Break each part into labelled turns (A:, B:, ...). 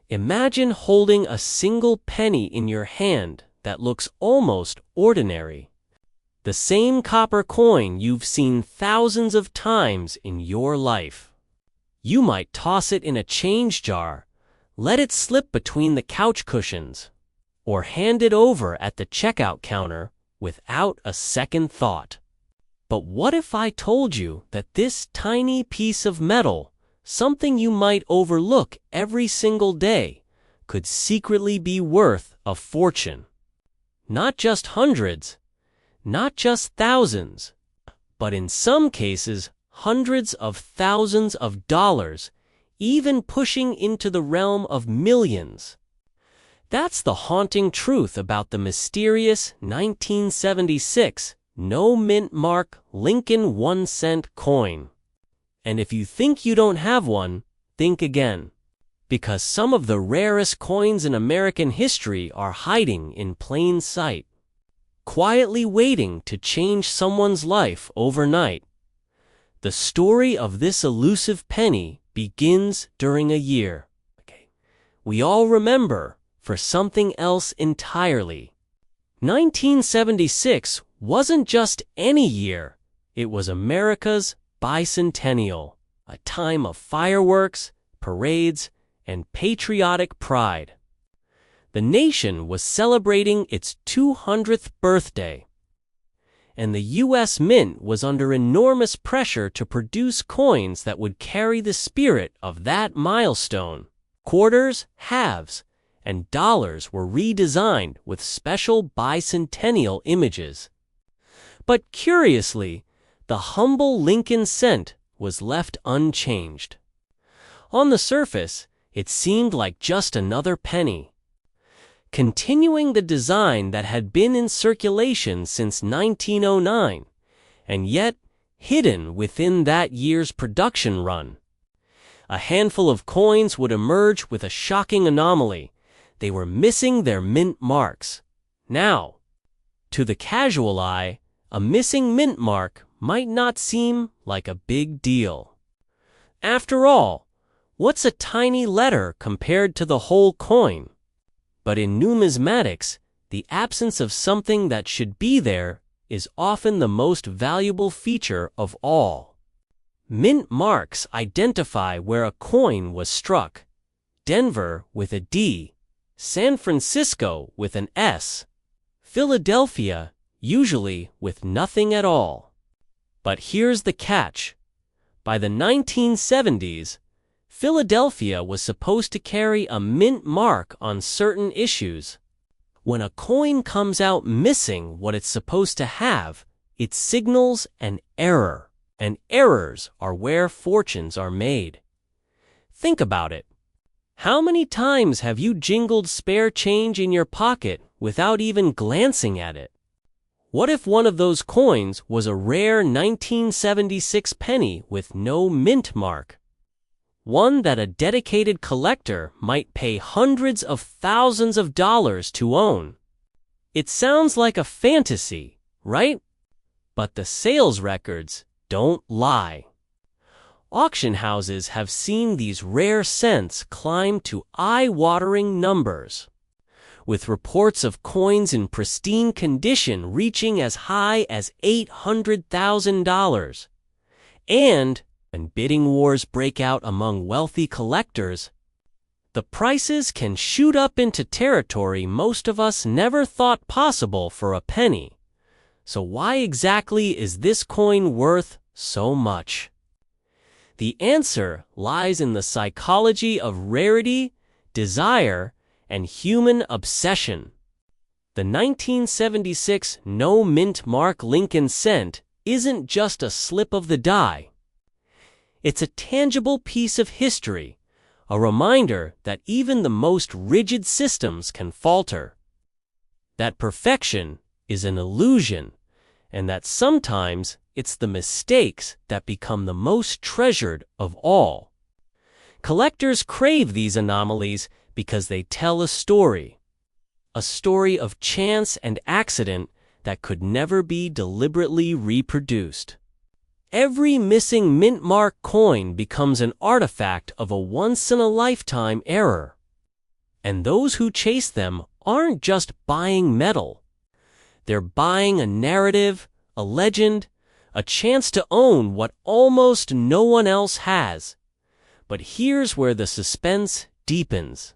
A: Imagine holding a single penny in your hand that looks almost ordinary. The same copper coin you've seen thousands of times in your life. You might toss it in a change jar, let it slip between the couch cushions, or hand it over at the checkout counter without a second thought. But what if I told you that this tiny piece of metal, something you might overlook every single day, could secretly be worth a fortune? Not just hundreds, not just thousands, but in some cases, hundreds of thousands of dollars, even pushing into the realm of millions. That's the haunting truth about the mysterious 1976 no-mint mark Lincoln 1-cent coin. And if you think you don't have one, think again. Because some of the rarest coins in American history are hiding in plain sight, quietly waiting to change someone's life overnight. The story of this elusive penny begins during a year we all remember for something else entirely. 1976 wasn't just any year, it was America's bicentennial, a time of fireworks, parades, and patriotic pride. The nation was celebrating its 200th birthday, and the U.S. Mint was under enormous pressure to produce coins that would carry the spirit of that milestone. Quarters, halves, and dollars were redesigned with special bicentennial images. But curiously, the humble Lincoln cent was left unchanged. On the surface, it seemed like just another penny, continuing the design that had been in circulation since 1909, and yet hidden within that year's production run. A handful of coins would emerge with a shocking anomaly. They were missing their mint marks. Now, to the casual eye, a missing mint mark might not seem like a big deal. After all, what's a tiny letter compared to the whole coin? But in numismatics, the absence of something that should be there is often the most valuable feature of all. Mint marks identify where a coin was struck. Denver with a D, San Francisco with an S, Philadelphia usually with nothing at all. But here's the catch. By the 1970s, Philadelphia was supposed to carry a mint mark on certain issues. When a coin comes out missing what it's supposed to have, it signals an error, and errors are where fortunes are made. Think about it. How many times have you jingled spare change in your pocket without even glancing at it? What if one of those coins was a rare 1976 penny with no mint mark? One that a dedicated collector might pay hundreds of thousands of dollars to own. It sounds like a fantasy, right? But the sales records don't lie. Auction houses have seen these rare cents climb to eye-watering numbers, with reports of coins in pristine condition reaching as high as $800,000. And when bidding wars break out among wealthy collectors, the prices can shoot up into territory most of us never thought possible for a penny. So why exactly is this coin worth so much? The answer lies in the psychology of rarity, desire, and human obsession. The 1976 no mint mark Lincoln cent isn't just a slip of the die. It's a tangible piece of history, a reminder that even the most rigid systems can falter, that perfection is an illusion, and that sometimes it's the mistakes that become the most treasured of all. Collectors crave these anomalies because they tell a story of chance and accident that could never be deliberately reproduced. Every missing mint mark coin becomes an artifact of a once-in-a-lifetime error. And those who chase them aren't just buying metal. They're buying a narrative, a legend, a chance to own what almost no one else has. But here's where the suspense deepens.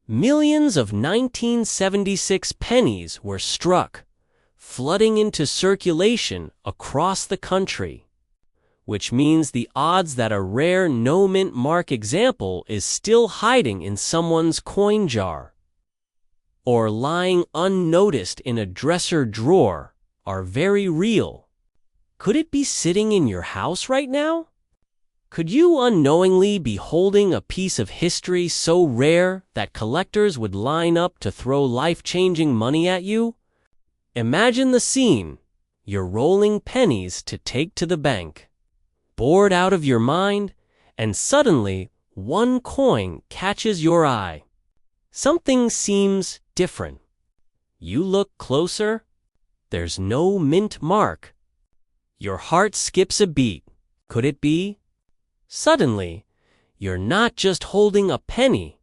A: Millions of 1976 pennies were struck, flooding into circulation across the country, which means the odds that a rare no-mint mark example is still hiding in someone's coin jar or lying unnoticed in a dresser drawer are very real. Could it be sitting in your house right now? Could you unknowingly be holding a piece of history so rare that collectors would line up to throw life-changing money at you? Imagine the scene. You're rolling pennies to take to the bank, bored out of your mind, and suddenly one coin catches your eye. Something seems different. You look closer. There's no mint mark. Your heart skips a beat. Could it be? Suddenly, you're not just holding a penny.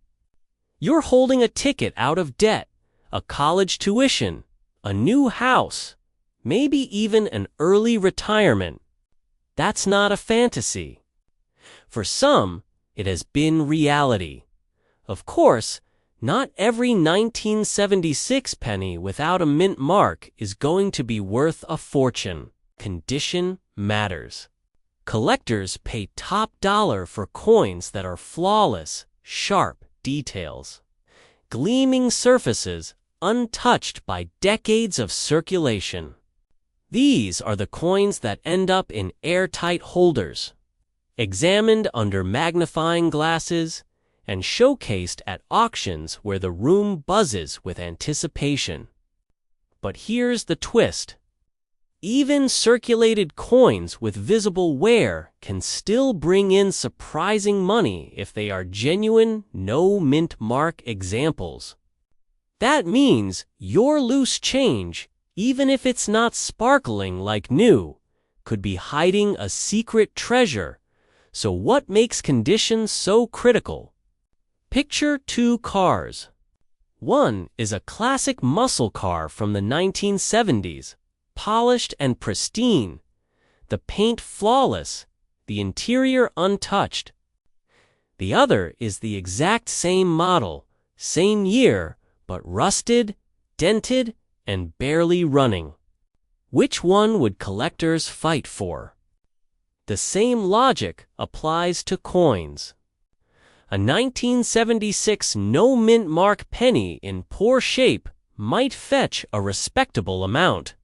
A: You're holding a ticket out of debt, a college tuition, a new house, maybe even an early retirement. That's not a fantasy. For some, it has been reality. Of course, not every 1976 penny without a mint mark is going to be worth a fortune. Condition matters. Collectors pay top dollar for coins that are flawless, sharp details, gleaming surfaces untouched by decades of circulation. These are the coins that end up in airtight holders, examined under magnifying glasses, and showcased at auctions where the room buzzes with anticipation. But here's the twist. Even circulated coins with visible wear can still bring in surprising money if they are genuine, no-mint mark examples. That means your loose change, even if it's not sparkling like new, could be hiding a secret treasure. So what makes condition so critical? Picture two cars. One is a classic muscle car from the 1970s. Polished and pristine, the paint flawless, the interior untouched. The other is the exact same model, same year, but rusted, dented, and barely running. Which one would collectors fight for? The same logic applies to coins. A 1976 no-mint mark penny in poor shape might fetch a respectable amount.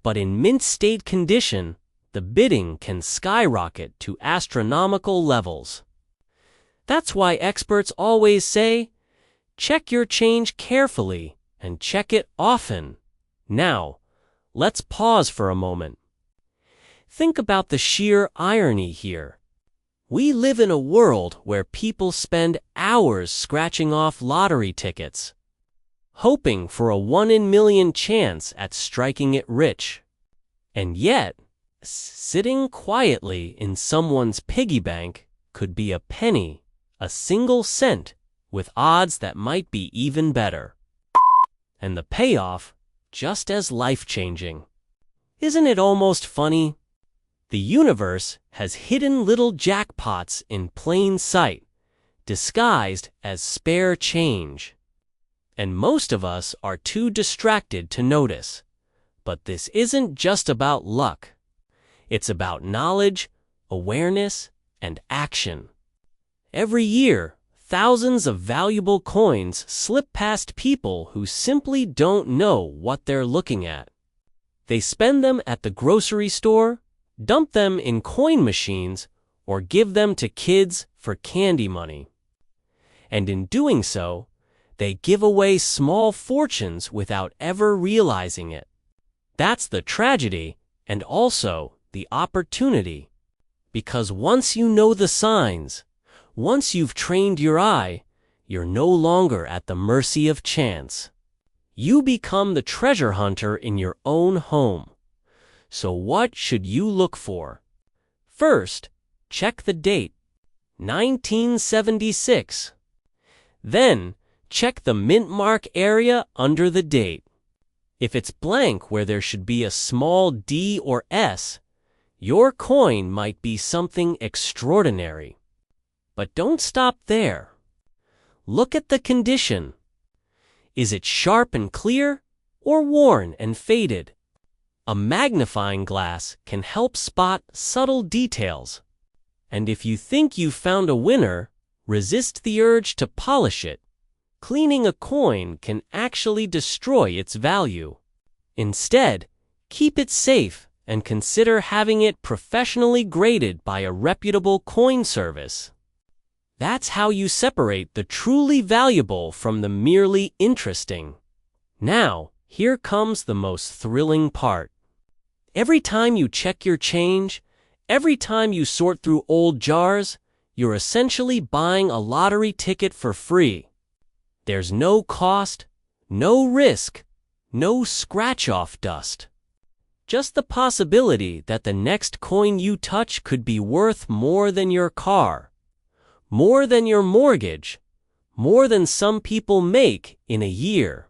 A: But in mint state condition, the bidding can skyrocket to astronomical levels. That's why experts always say, check your change carefully and check it often. Now, let's pause for a moment. Think about the sheer irony here. We live in a world where people spend hours scratching off lottery tickets, hoping for a 1 in a million chance at striking it rich. And yet, sitting quietly in someone's piggy bank could be a penny, a single cent, with odds that might be even better. And the payoff, just as life-changing. Isn't it almost funny? The universe has hidden little jackpots in plain sight, disguised as spare change. And most of us are too distracted to notice. But this isn't just about luck. It's about knowledge, awareness, and action. Every year, thousands of valuable coins slip past people who simply don't know what they're looking at. They spend them at the grocery store, dump them in coin machines, or give them to kids for candy money. And in doing so, they give away small fortunes without ever realizing it. That's the tragedy and also the opportunity. Because once you know the signs, once you've trained your eye, you're no longer at the mercy of chance. You become the treasure hunter in your own home. So what should you look for? First, check the date, 1976. Then, Check the mint mark area under the date. If it's blank where there should be a small D or S, your coin might be something extraordinary. But don't stop there. Look at the condition. Is it sharp and clear, or worn and faded? A magnifying glass can help spot subtle details. And if you think you've found a winner, resist the urge to polish it. Cleaning a coin can actually destroy its value. Instead, keep it safe and consider having it professionally graded by a reputable coin service. That's how you separate the truly valuable from the merely interesting. Now, here comes the most thrilling part. Every time you check your change, every time you sort through old jars, you're essentially buying a lottery ticket for free. There's no cost, no risk, no scratch-off dust. Just the possibility that the next coin you touch could be worth more than your car, more than your mortgage, more than some people make in a year.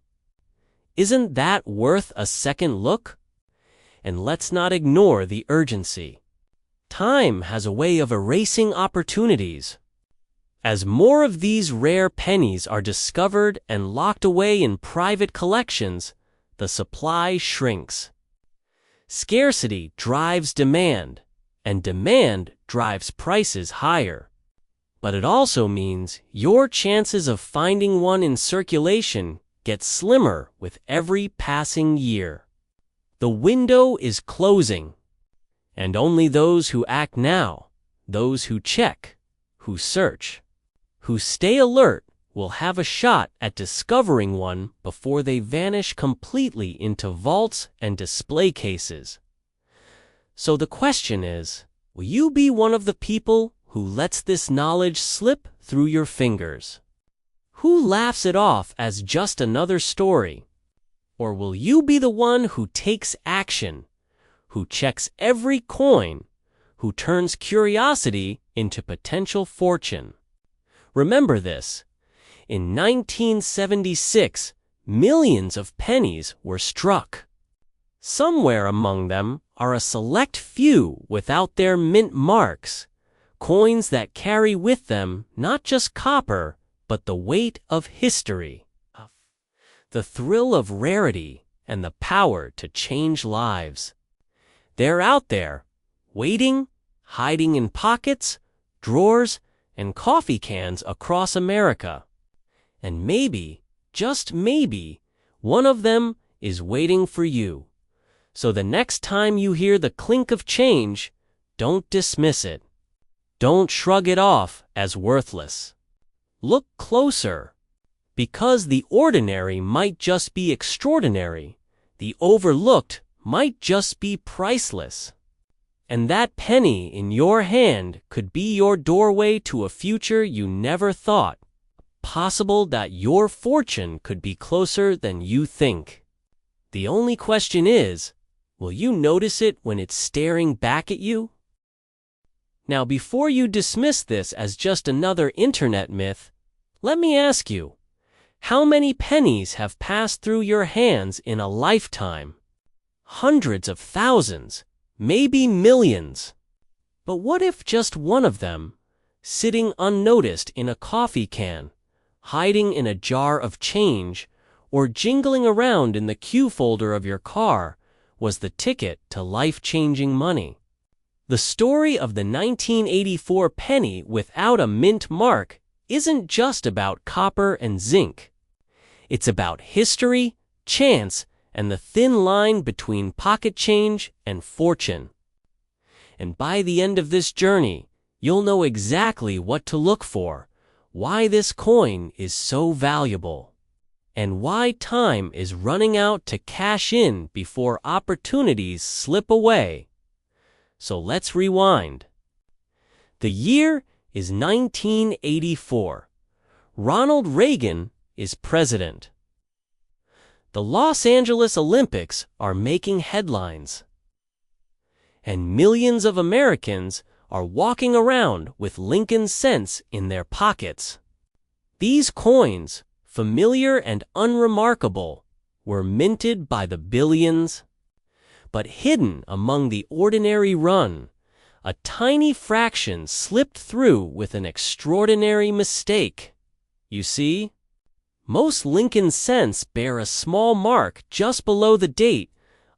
A: Isn't that worth a second look? And let's not ignore the urgency. Time has a way of erasing opportunities. As more of these rare pennies are discovered and locked away in private collections, the supply shrinks. Scarcity drives demand, and demand drives prices higher. But it also means your chances of finding one in circulation get slimmer with every passing year. The window is closing, and only those who act now, those who check, who search, who stay alert will have a shot at discovering one before they vanish completely into vaults and display cases. So the question is, will you be one of the people who lets this knowledge slip through your fingers? Who laughs it off as just another story? Or will you be the one who takes action, who checks every coin, who turns curiosity into potential fortune? Remember this. In 1976, millions of pennies were struck. Somewhere among them are a select few without their mint marks, coins that carry with them not just copper, but the weight of history, the thrill of rarity, and the power to change lives. They're out there, waiting, hiding in pockets, drawers, and coffee cans across America. And maybe, just maybe, one of them is waiting for you. So the next time you hear the clink of change, don't dismiss it. Don't shrug it off as worthless. Look closer. Because the ordinary might just be extraordinary, the overlooked might just be priceless. And that penny in your hand could be your doorway to a future you never thought possible, that your fortune could be closer than you think. The only question is, will you notice it when it's staring back at you? Now, before you dismiss this as just another internet myth, let me ask you, how many pennies have passed through your hands in a lifetime? Hundreds of thousands. Maybe millions. But what if just one of them, sitting unnoticed in a coffee can, hiding in a jar of change, or jingling around in the Q folder of your car, was the ticket to life-changing money? The story of the 1984 penny without a mint mark isn't just about copper and zinc. It's about history, chance, and the thin line between pocket change and fortune. And by the end of this journey, you'll know exactly what to look for, why this coin is so valuable, and why time is running out to cash in before opportunities slip away. So let's rewind. The year is 1984. Ronald Reagan is president. The Los Angeles Olympics are making headlines. And millions of Americans are walking around with Lincoln cents in their pockets. These coins, familiar and unremarkable, were minted by the billions. But hidden among the ordinary run, a tiny fraction slipped through with an extraordinary mistake. You see? Most Lincoln cents bear a small mark just below the date,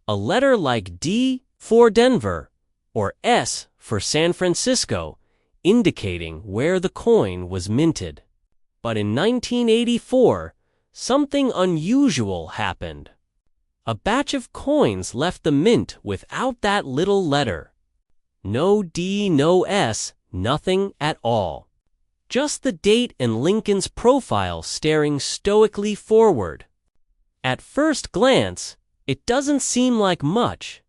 A: a letter like D for Denver or S for San Francisco, indicating where the coin was minted. But in 1984, something unusual happened. A batch of coins left the mint without that little letter. No D, no S, nothing at all. Just the date and Lincoln's profile staring stoically forward. At first glance, it doesn't seem like much.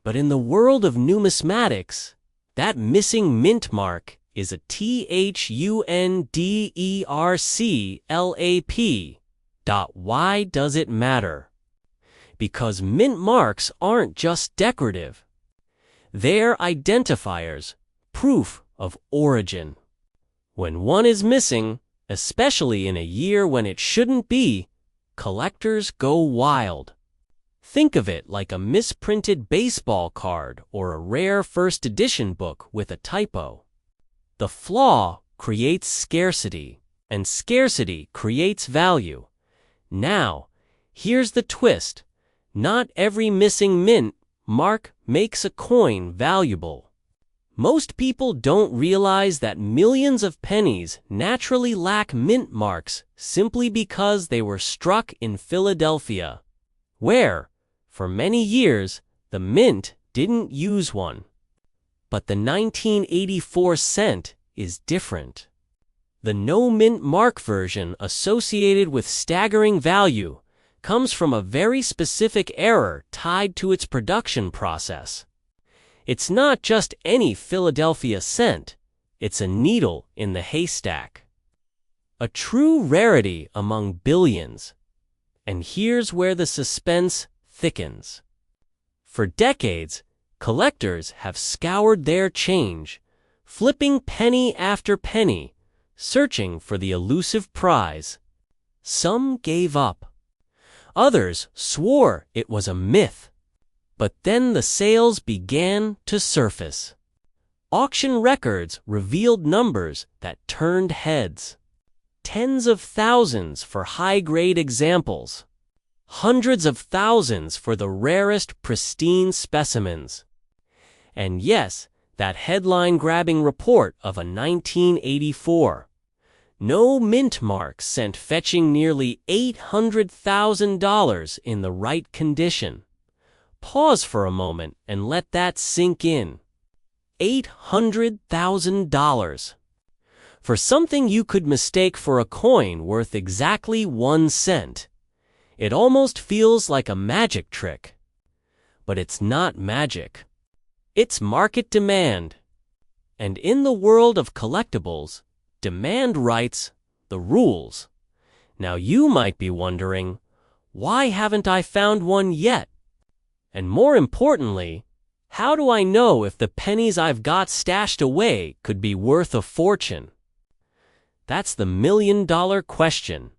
A: But in the world of numismatics, that missing mint mark is a THUNDERCLAP. Why does it matter? Because mint marks aren't just decorative. They're identifiers, proof of origin. When one is missing, especially in a year when it shouldn't be, collectors go wild. Think of it like a misprinted baseball card or a rare first edition book with a typo. The flaw creates scarcity, and scarcity creates value. Now, here's the twist. Not every missing mint mark makes a coin valuable. Most people don't realize that millions of pennies naturally lack mint marks simply because they were struck in Philadelphia, where, for many years, the mint didn't use one. But the 1984 cent is different. The no mint mark version associated with staggering value comes from a very specific error tied to its production process. It's not just any Philadelphia cent, it's a needle in the haystack. A true rarity among billions. And here's where the suspense thickens. For decades, collectors have scoured their change, flipping penny after penny, searching for the elusive prize. Some gave up. Others swore it was a myth. But then the sales began to surface. Auction records revealed numbers that turned heads. Tens of thousands for high-grade examples. Hundreds of thousands for the rarest pristine specimens. And yes, that headline-grabbing report of a 1984. No mint mark sent fetching nearly $800,000 in the right condition. Pause for a moment and let that sink in. $800,000. For something you could mistake for a coin worth exactly 1 cent. It almost feels like a magic trick. But it's not magic. It's market demand. And in the world of collectibles, demand writes the rules. Now you might be wondering, why haven't I found one yet? And more importantly, how do I know if the pennies I've got stashed away could be worth a fortune? That's the million-dollar question.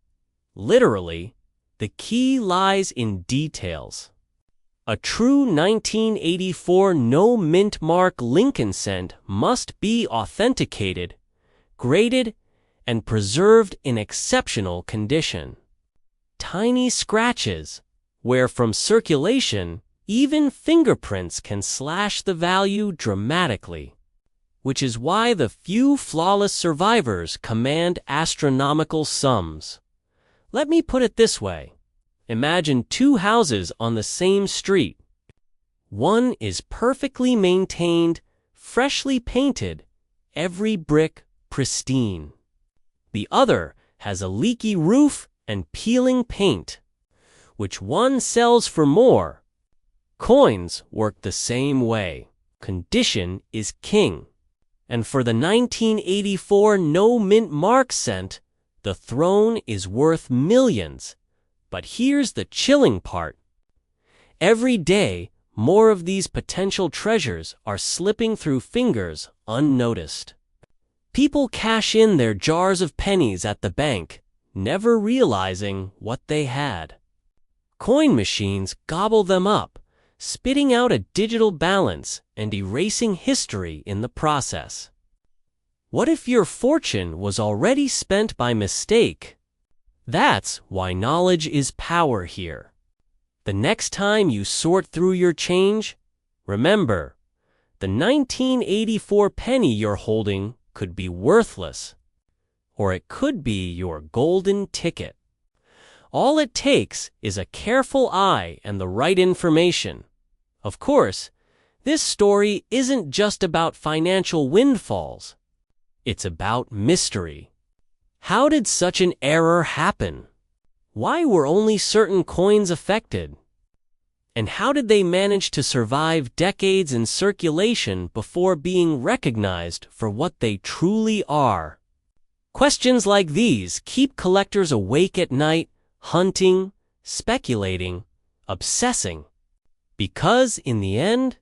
A: Literally, the key lies in details. A true 1984 no mint mark Lincoln cent must be authenticated, graded, and preserved in exceptional condition. Tiny scratches, where from circulation, even fingerprints can slash the value dramatically, which is why the few flawless survivors command astronomical sums. Let me put it this way. Imagine 2 houses on the same street. One is perfectly maintained, freshly painted, every brick pristine. The other has a leaky roof and peeling paint. Which one sells for more? Coins work the same way. Condition is king. And for the 1984 no mint mark cent, the throne is worth millions. But here's the chilling part. Every day, more of these potential treasures are slipping through fingers unnoticed. People cash in their jars of pennies at the bank, never realizing what they had. Coin machines gobble them up, spitting out a digital balance and erasing history in the process. What if your fortune was already spent by mistake? That's why knowledge is power here. The next time you sort through your change, remember, the 1984 penny you're holding could be worthless, or it could be your golden ticket. All it takes is a careful eye and the right information. Of course, this story isn't just about financial windfalls. It's about mystery. How did such an error happen? Why were only certain coins affected? And how did they manage to survive decades in circulation before being recognized for what they truly are? Questions like these keep collectors awake at night, hunting, speculating, obsessing. Because, in the end,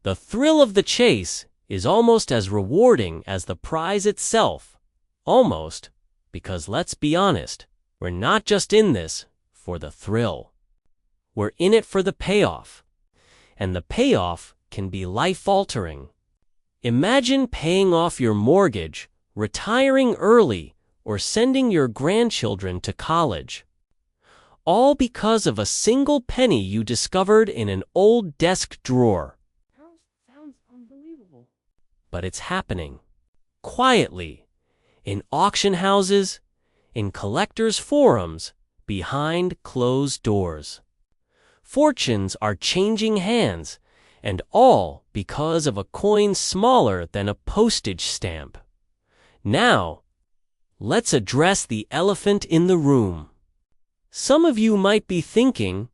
A: the thrill of the chase is almost as rewarding as the prize itself. Almost, because let's be honest, we're not just in this for the thrill. We're in it for the payoff. And the payoff can be life-altering. Imagine paying off your mortgage, retiring early, or sending your grandchildren to college. All because of a single penny you discovered in an old desk drawer.
B: Sounds unbelievable.
A: But it's happening. Quietly. In auction houses, in collectors' forums, behind closed doors. Fortunes are changing hands, and all because of a coin smaller than a postage stamp. Now, let's address the elephant in the room. Some of you might be thinking,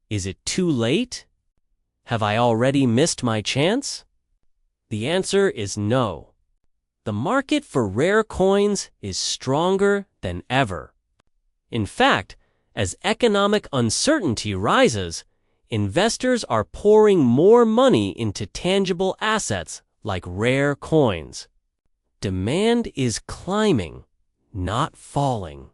A: is it too late? Have I already missed my chance? The answer is no. The market for rare coins is stronger than ever. In fact, as economic uncertainty rises, investors are pouring more money into tangible assets like rare coins. Demand is climbing, not falling.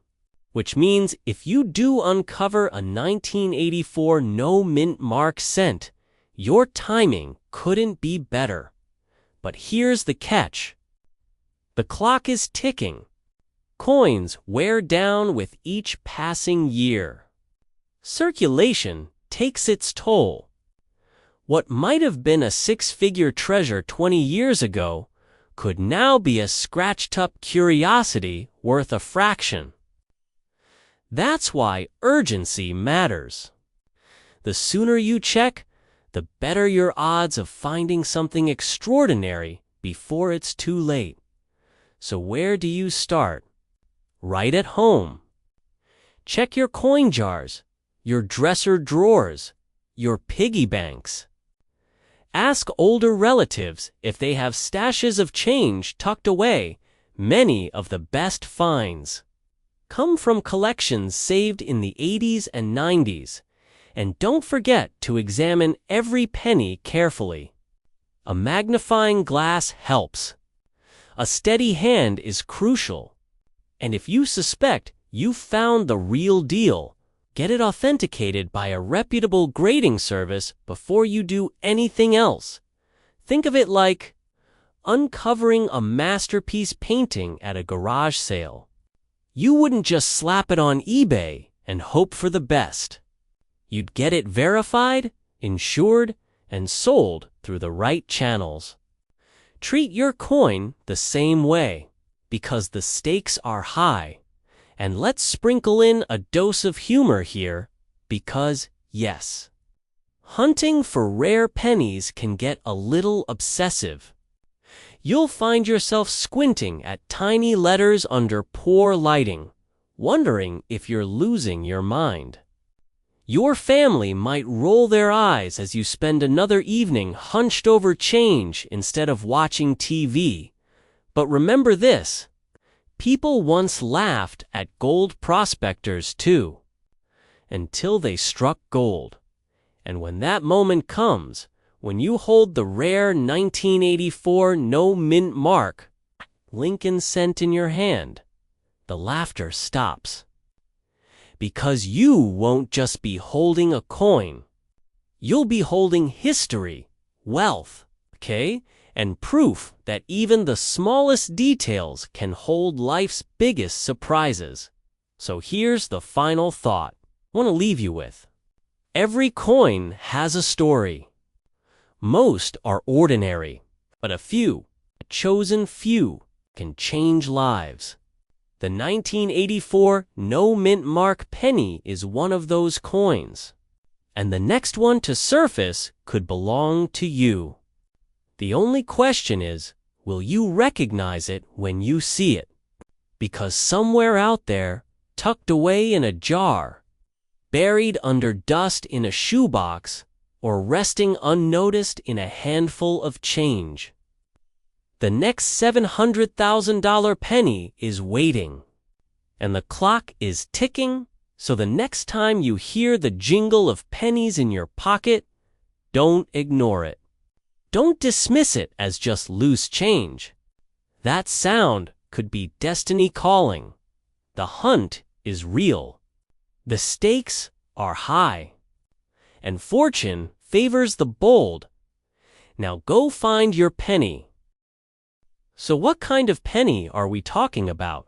A: Which means if you do uncover a 1984 no-mint mark cent, your timing couldn't be better. But here's the catch. The clock is ticking. Coins wear down with each passing year. Circulation takes its toll. What might have been a six-figure treasure 20 years ago could now be a scratched-up curiosity worth a fraction. That's why urgency matters. The sooner you check, the better your odds of finding something extraordinary before it's too late. So where do you start? Right at home. Check your coin jars, your dresser drawers, your piggy banks. Ask older relatives if they have stashes of change tucked away. Many of the best finds come from collections saved in the 80s and 90s. And don't forget to examine every penny carefully. A magnifying glass helps. A steady hand is crucial. And if you suspect you found the real deal, get it authenticated by a reputable grading service before you do anything else. Think of it like uncovering a masterpiece painting at a garage sale. You wouldn't just slap it on eBay and hope for the best. You'd get it verified, insured, and sold through the right channels. Treat your coin the same way, because the stakes are high. And let's sprinkle in a dose of humor here, because, yes, hunting for rare pennies can get a little obsessive. You'll find yourself squinting at tiny letters under poor lighting, wondering if you're losing your mind. Your family might roll their eyes as you spend another evening hunched over change instead of watching TV. But remember this, people once laughed at gold prospectors too, until they struck gold. And when that moment comes, when you hold the rare 1984 no-mint mark, Lincoln cent in your hand, the laughter stops. Because you won't just be holding a coin. You'll be holding history, wealth, okay? And proof that even the smallest details can hold life's biggest surprises. So here's the final thought I want to leave you with. Every coin has a story. Most are ordinary, but a chosen few, can change lives. The 1984 No Mint Mark penny is one of those coins. And the next one to surface could belong to you. The only question is, will you recognize it when you see it? Because somewhere out there, tucked away in a jar, buried under dust in a shoebox, or resting unnoticed in a handful of change, the next $700,000 penny is waiting. And the clock is ticking, so the next time you hear the jingle of pennies in your pocket, don't ignore it. Don't dismiss it as just loose change. That sound could be destiny calling. The hunt is real. The stakes are high. And fortune favors the bold. Now go find your penny. So what kind of penny are we talking about?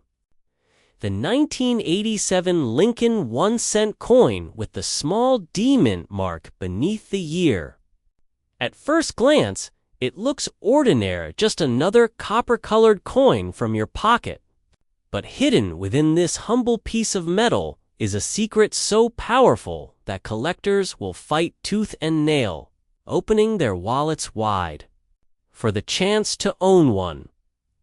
A: The 1987 Lincoln 1-cent coin with the small D mint mark beneath the year. At first glance, it looks ordinary, just another copper-colored coin from your pocket. But hidden within this humble piece of metal is a secret so powerful that collectors will fight tooth and nail, opening their wallets wide for the chance to own one.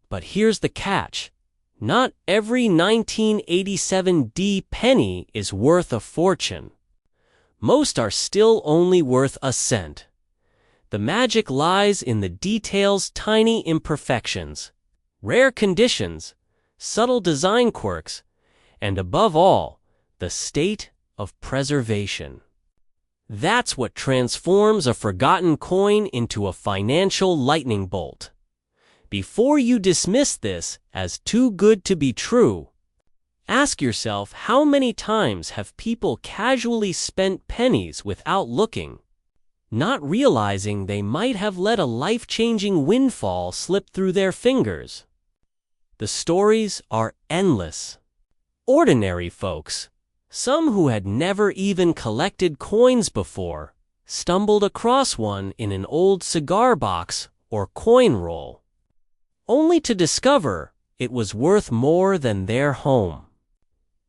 A: But here's the catch. Not every 1987 D penny is worth a fortune. Most are still only worth a cent. The magic lies in the details' tiny imperfections, rare conditions, subtle design quirks, and above all, the state of preservation. That's what transforms a forgotten coin into a financial lightning bolt. Before you dismiss this as too good to be true, ask yourself how many times have people casually spent pennies without looking, not realizing they might have let a life-changing windfall slip through their fingers. The stories are endless. Ordinary folks, some who had never even collected coins before, stumbled across one in an old cigar box or coin roll, only to discover it was worth more than their home.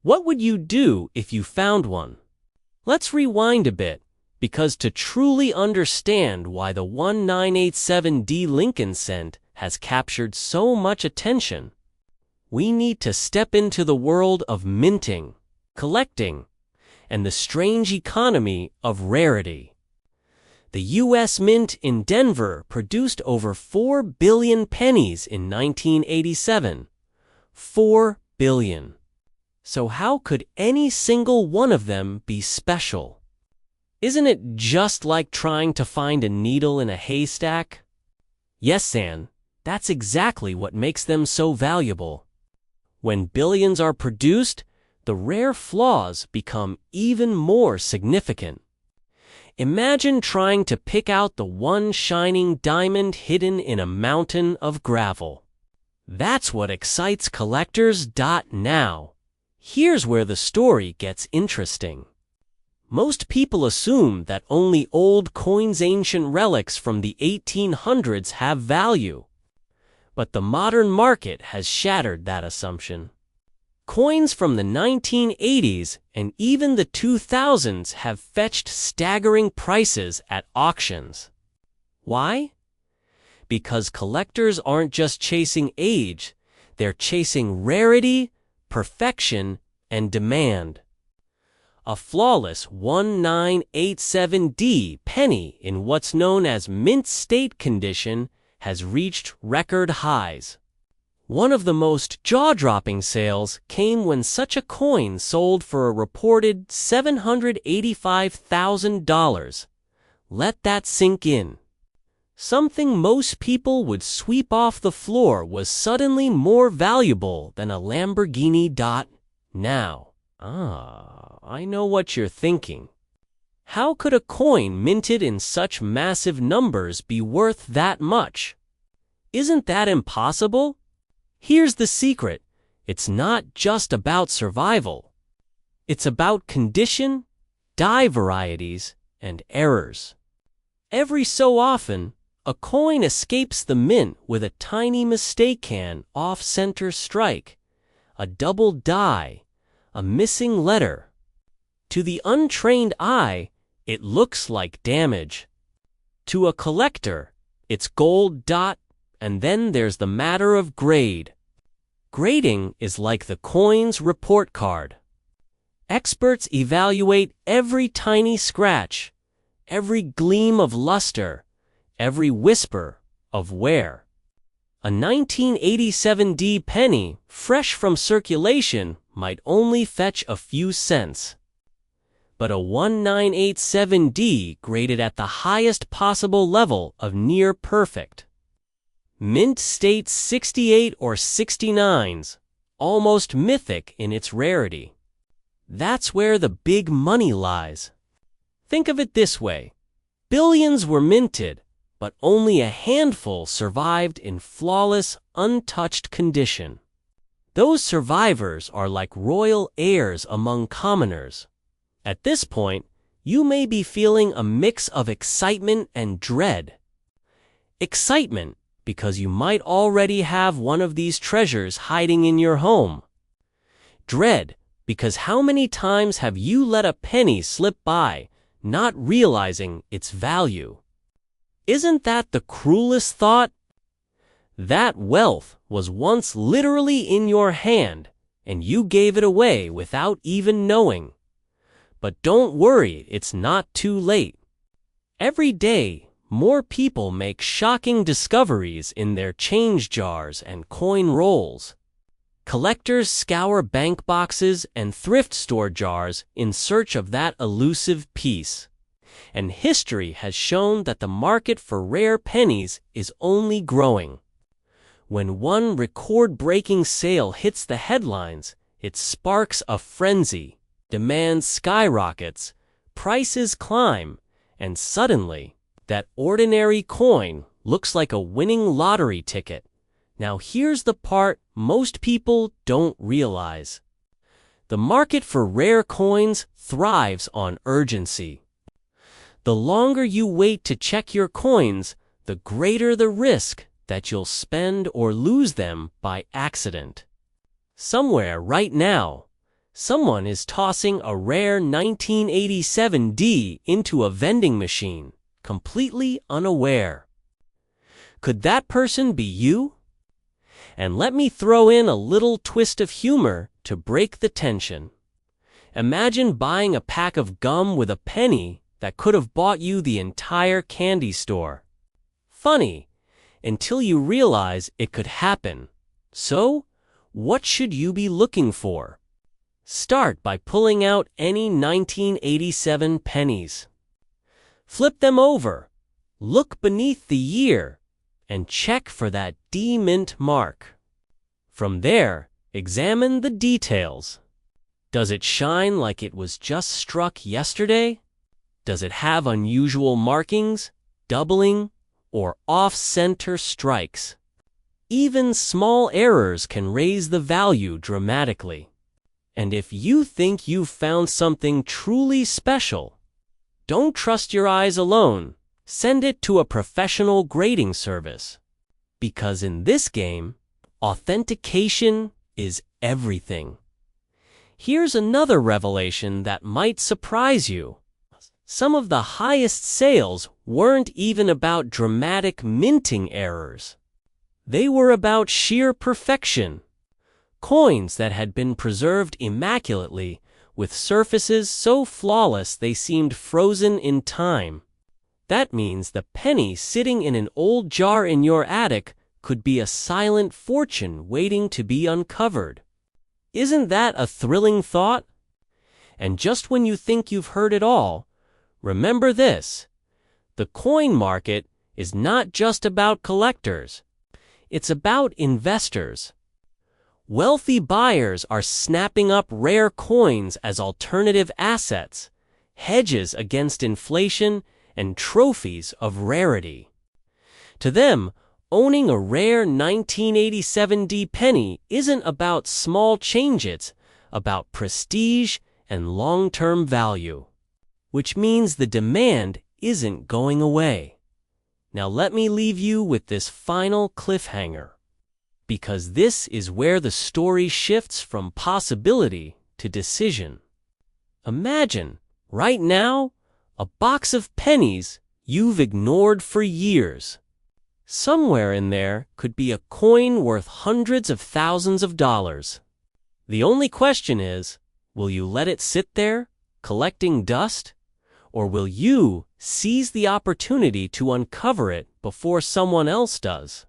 A: What would you do if you found one? Let's rewind a bit, because to truly understand why the 1987D Lincoln cent has captured so much attention, we need to step into the world of minting, collecting, and the strange economy of rarity. The U.S. Mint in Denver produced over 4 billion pennies in 1987. 4 billion. So how could any single one of them be special? Isn't it just like trying to find a needle in a haystack? Yes, San, that's exactly what makes them so valuable. When billions are produced, the rare flaws become even more significant. Imagine trying to pick out the one shining diamond hidden in a mountain of gravel. That's what excites collectors. Now, here's where the story gets interesting. Most people assume that only old coins, ancient relics from the 1800s have value. But the modern market has shattered that assumption. Coins from the 1980s and even the 2000s have fetched staggering prices at auctions. Why? Because collectors aren't just chasing age, they're chasing rarity, perfection, and demand. A flawless 1987D penny in what's known as mint state condition has reached record highs. One of the most jaw-dropping sales came when such a coin sold for a reported $785,000. Let that sink in. Something most people would sweep off the floor was suddenly more valuable than a Lamborghini. Now, I know what you're thinking. How could a coin minted in such massive numbers be worth that much? Isn't that impossible? Here's the secret. It's not just about survival. It's about condition, die varieties, and errors. Every so often, a coin escapes the mint with a tiny mistake, an off-center strike, a double die, a missing letter. To the untrained eye, it looks like damage. To a collector, it's gold. And then there's the matter of grade. Grading is like the coin's report card. Experts evaluate every tiny scratch, every gleam of luster, every whisper of wear. A 1987 penny, fresh from circulation, might only fetch a few cents. But a 1987 graded at the highest possible level of near perfect. Mint state 68 or 69s, almost mythic in its rarity. That's where the big money lies. Think of it this way. Billions were minted, but only a handful survived in flawless, untouched condition. Those survivors are like royal heirs among commoners. At this point, you may be feeling a mix of excitement and dread. Excitement, because you might already have one of these treasures hiding in your home. Dread, because how many times have you let a penny slip by, not realizing its value? Isn't that the cruelest thought? That wealth was once literally in your hand, and you gave it away without even knowing. But don't worry, it's not too late. Every day, more people make shocking discoveries in their change jars and coin rolls. Collectors scour bank boxes and thrift store jars in search of that elusive piece. And history has shown that the market for rare pennies is only growing. When one record-breaking sale hits the headlines, it sparks a frenzy. Demand skyrockets, prices climb, and suddenly, that ordinary coin looks like a winning lottery ticket. Now here's the part most people don't realize. The market for rare coins thrives on urgency. The longer you wait to check your coins, the greater the risk that you'll spend or lose them by accident. Somewhere right now, someone is tossing a rare 1987 into a vending machine, completely unaware. Could that person be you? And let me throw in a little twist of humor to break the tension. Imagine buying a pack of gum with a penny that could have bought you the entire candy store. Funny, until you realize it could happen. So, what should you be looking for? Start by pulling out any 1987 pennies. Flip them over, look beneath the year, and check for that D-mint mark. From there, examine the details. Does it shine like it was just struck yesterday? Does it have unusual markings, doubling, or off-center strikes? Even small errors can raise the value dramatically. And if you think you've found something truly special, don't trust your eyes alone. Send it to a professional grading service. Because in this game, authentication is everything. Here's another revelation that might surprise you. Some of the highest sales weren't even about dramatic minting errors. They were about sheer perfection. Coins that had been preserved immaculately, with surfaces so flawless they seemed frozen in time. That means the penny sitting in an old jar in your attic could be a silent fortune waiting to be uncovered. Isn't that a thrilling thought? And just when you think you've heard it all, remember this. The coin market is not just about collectors. It's about investors. Wealthy buyers are snapping up rare coins as alternative assets, hedges against inflation, and trophies of rarity. To them, owning a rare 1987 penny isn't about small change, it's about prestige and long-term value, which means the demand isn't going away. Now let me leave you with this final cliffhanger, because this is where the story shifts from possibility to decision. Imagine, right now, a box of pennies you've ignored for years. Somewhere in there could be a coin worth hundreds of thousands of dollars. The only question is, will you let it sit there, collecting dust? Or will you seize the opportunity to uncover it before someone else does?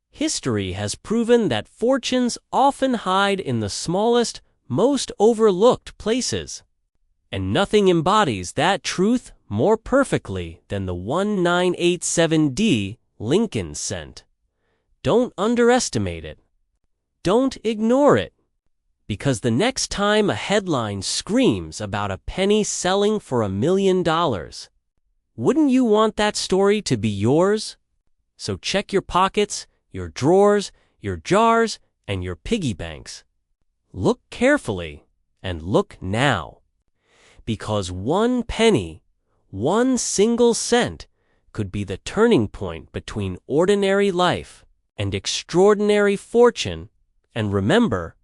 A: History has proven that fortunes often hide in the smallest, most overlooked places. And nothing embodies that truth more perfectly than the 1987 Lincoln cent. Don't underestimate it. Don't ignore it. Because the next time a headline screams about a penny selling for $1 million, wouldn't you want that story to be yours? So check your pockets, your drawers, your jars, and your piggy banks. Look carefully, and look now. Because one penny, one single cent, could be the turning point between ordinary life and extraordinary fortune. And remember,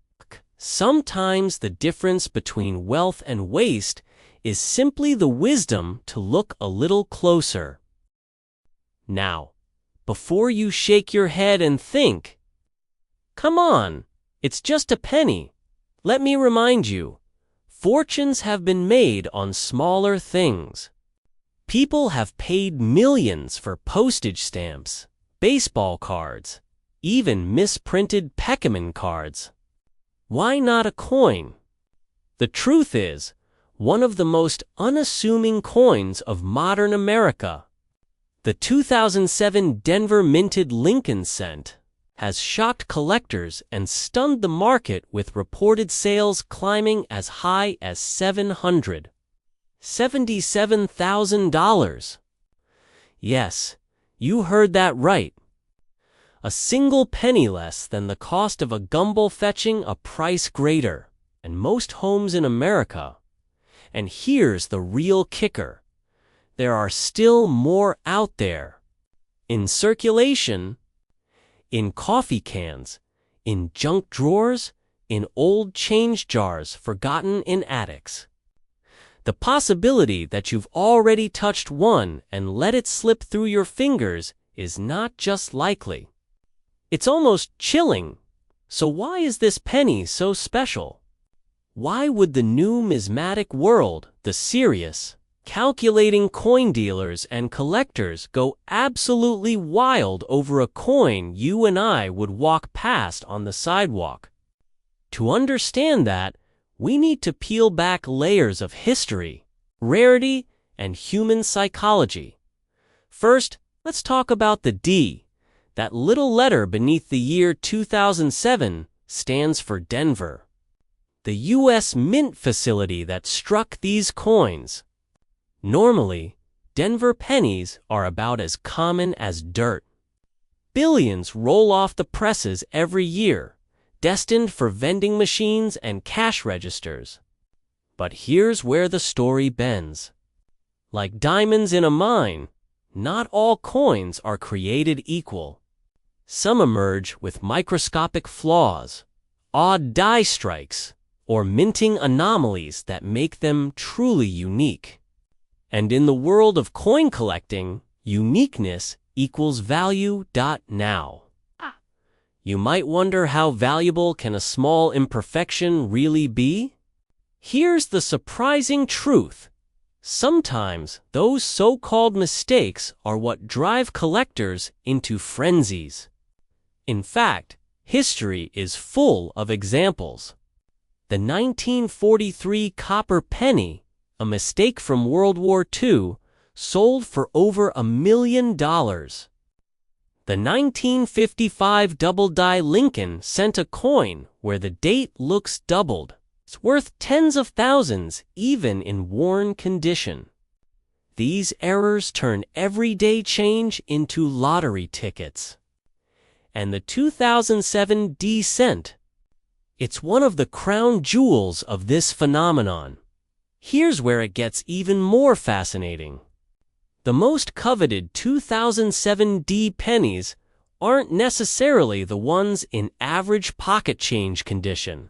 A: sometimes the difference between wealth and waste is simply the wisdom to look a little closer. Now, before you shake your head and think, "Come on, it's just a penny," let me remind you, fortunes have been made on smaller things. People have paid millions for postage stamps, baseball cards, even misprinted Peckerman cards. Why not a coin? The truth is, one of the most unassuming coins of modern America, the 2007 Denver minted Lincoln cent, has shocked collectors and stunned the market with reported sales climbing as high as $777,000. Yes, you heard that right. A single penny less than the cost of a gumball fetching a price greater, and most homes in America. And here's the real kicker. There are still more out there. In circulation, in coffee cans, in junk drawers, in old change jars forgotten in attics. The possibility that you've already touched one and let it slip through your fingers is not just likely. It's almost chilling. So why is this penny so special? Why would the numismatic world, the serious, calculating coin dealers and collectors, go absolutely wild over a coin you and I would walk past on the sidewalk? To understand that, we need to peel back layers of history, rarity, and human psychology. First, let's talk about the D. That little letter beneath the year 2007 stands for Denver. The U.S. Mint facility that struck these coins. Normally, Denver pennies are about as common as dirt. Billions roll off the presses every year, destined for vending machines and cash registers. But here's where the story bends. Like diamonds in a mine, not all coins are created equal. Some emerge with microscopic flaws, odd die strikes, or minting anomalies that make them truly unique. And in the world of coin collecting, uniqueness equals value. Now, you might wonder, how valuable can a small imperfection really be? Here's the surprising truth. Sometimes those so-called mistakes are what drive collectors into frenzies. In fact, history is full of examples. The 1943 copper penny, a mistake from World War II, sold for over $1 million. The 1955 double-die Lincoln sent a coin where the date looks doubled. It's worth tens of thousands even in worn condition. These errors turn everyday change into lottery tickets. And the 2007 D cent. It's one of the crown jewels of this phenomenon. Here's where it gets even more fascinating. The most coveted 2007 D pennies aren't necessarily the ones in average pocket change condition.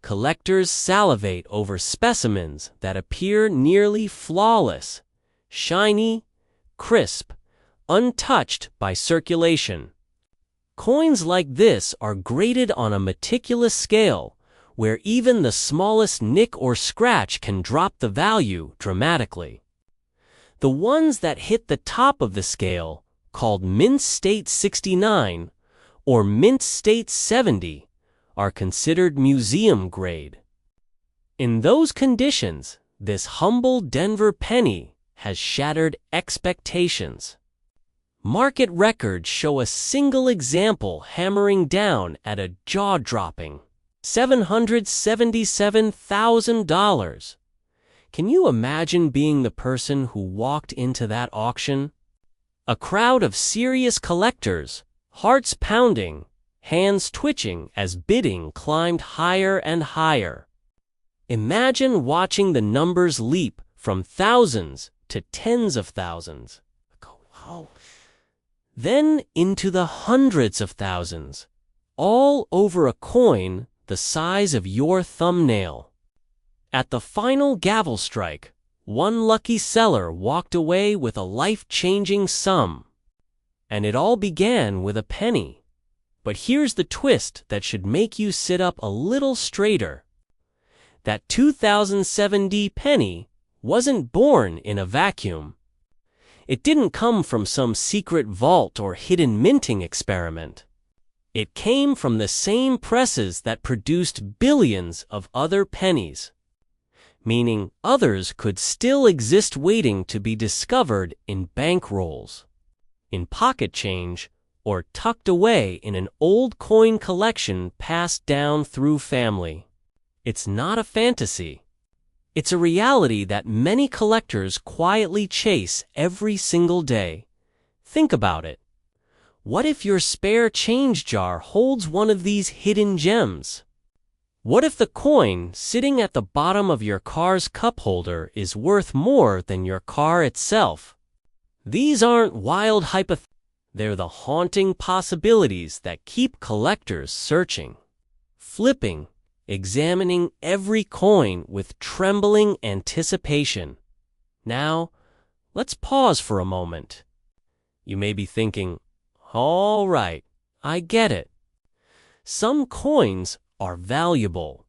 A: Collectors salivate over specimens that appear nearly flawless, shiny, crisp, untouched by circulation. Coins like this are graded on a meticulous scale, where even the smallest nick or scratch can drop the value dramatically. The ones that hit the top of the scale, called Mint State 69 or Mint State 70, are considered museum grade. In those conditions, this humble Denver penny has shattered expectations. Market records show a single example hammering down at a jaw-dropping $777,000. Can you imagine being the person who walked into that auction? A crowd of serious collectors, hearts pounding, hands twitching as bidding climbed higher and higher. Imagine watching the numbers leap from thousands to tens of thousands. Wow. Then into the hundreds of thousands, all over a coin the size of your thumbnail. At the final gavel strike, one lucky seller walked away with a life-changing sum. And it all began with a penny. But here's the twist that should make you sit up a little straighter. That 2007 D penny wasn't born in a vacuum. It didn't come from some secret vault or hidden minting experiment. It came from the same presses that produced billions of other pennies. Meaning others could still exist waiting to be discovered in bank rolls, in pocket change, or tucked away in an old coin collection passed down through family. It's not a fantasy. It's a reality that many collectors quietly chase every single day. Think about it. What if your spare change jar holds one of these hidden gems? What if the coin sitting at the bottom of your car's cup holder is worth more than your car itself? These aren't wild hypotheticals. They're the haunting possibilities that keep collectors searching, flipping, examining every coin with trembling anticipation. Now, let's pause for a moment. You may be thinking, all right, I get it. Some coins are valuable.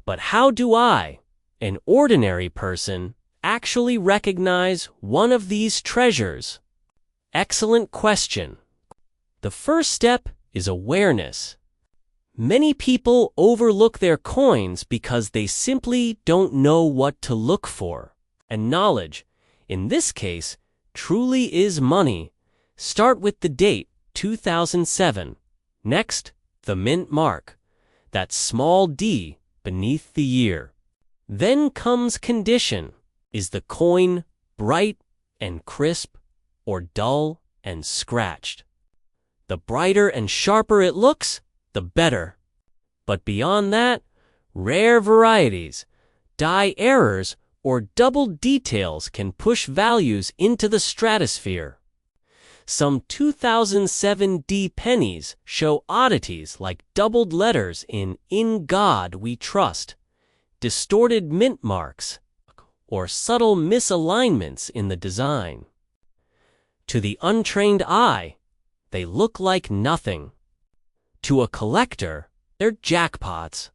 A: But how do I, an ordinary person, actually recognize one of these treasures? Excellent question. The first step is awareness. Many people overlook their coins because they simply don't know what to look for. And knowledge, in this case, truly is money. Start with the date, 2007. Next, the mint mark. That small d beneath the year. Then comes condition. Is the coin bright and crisp or dull and scratched? The brighter and sharper it looks, the better. But beyond that, rare varieties, die errors, or double details can push values into the stratosphere. Some 2007 D pennies show oddities like doubled letters in God We Trust, distorted mint marks, or subtle misalignments in the design. To the untrained eye, they look like nothing. To a collector, they're jackpots.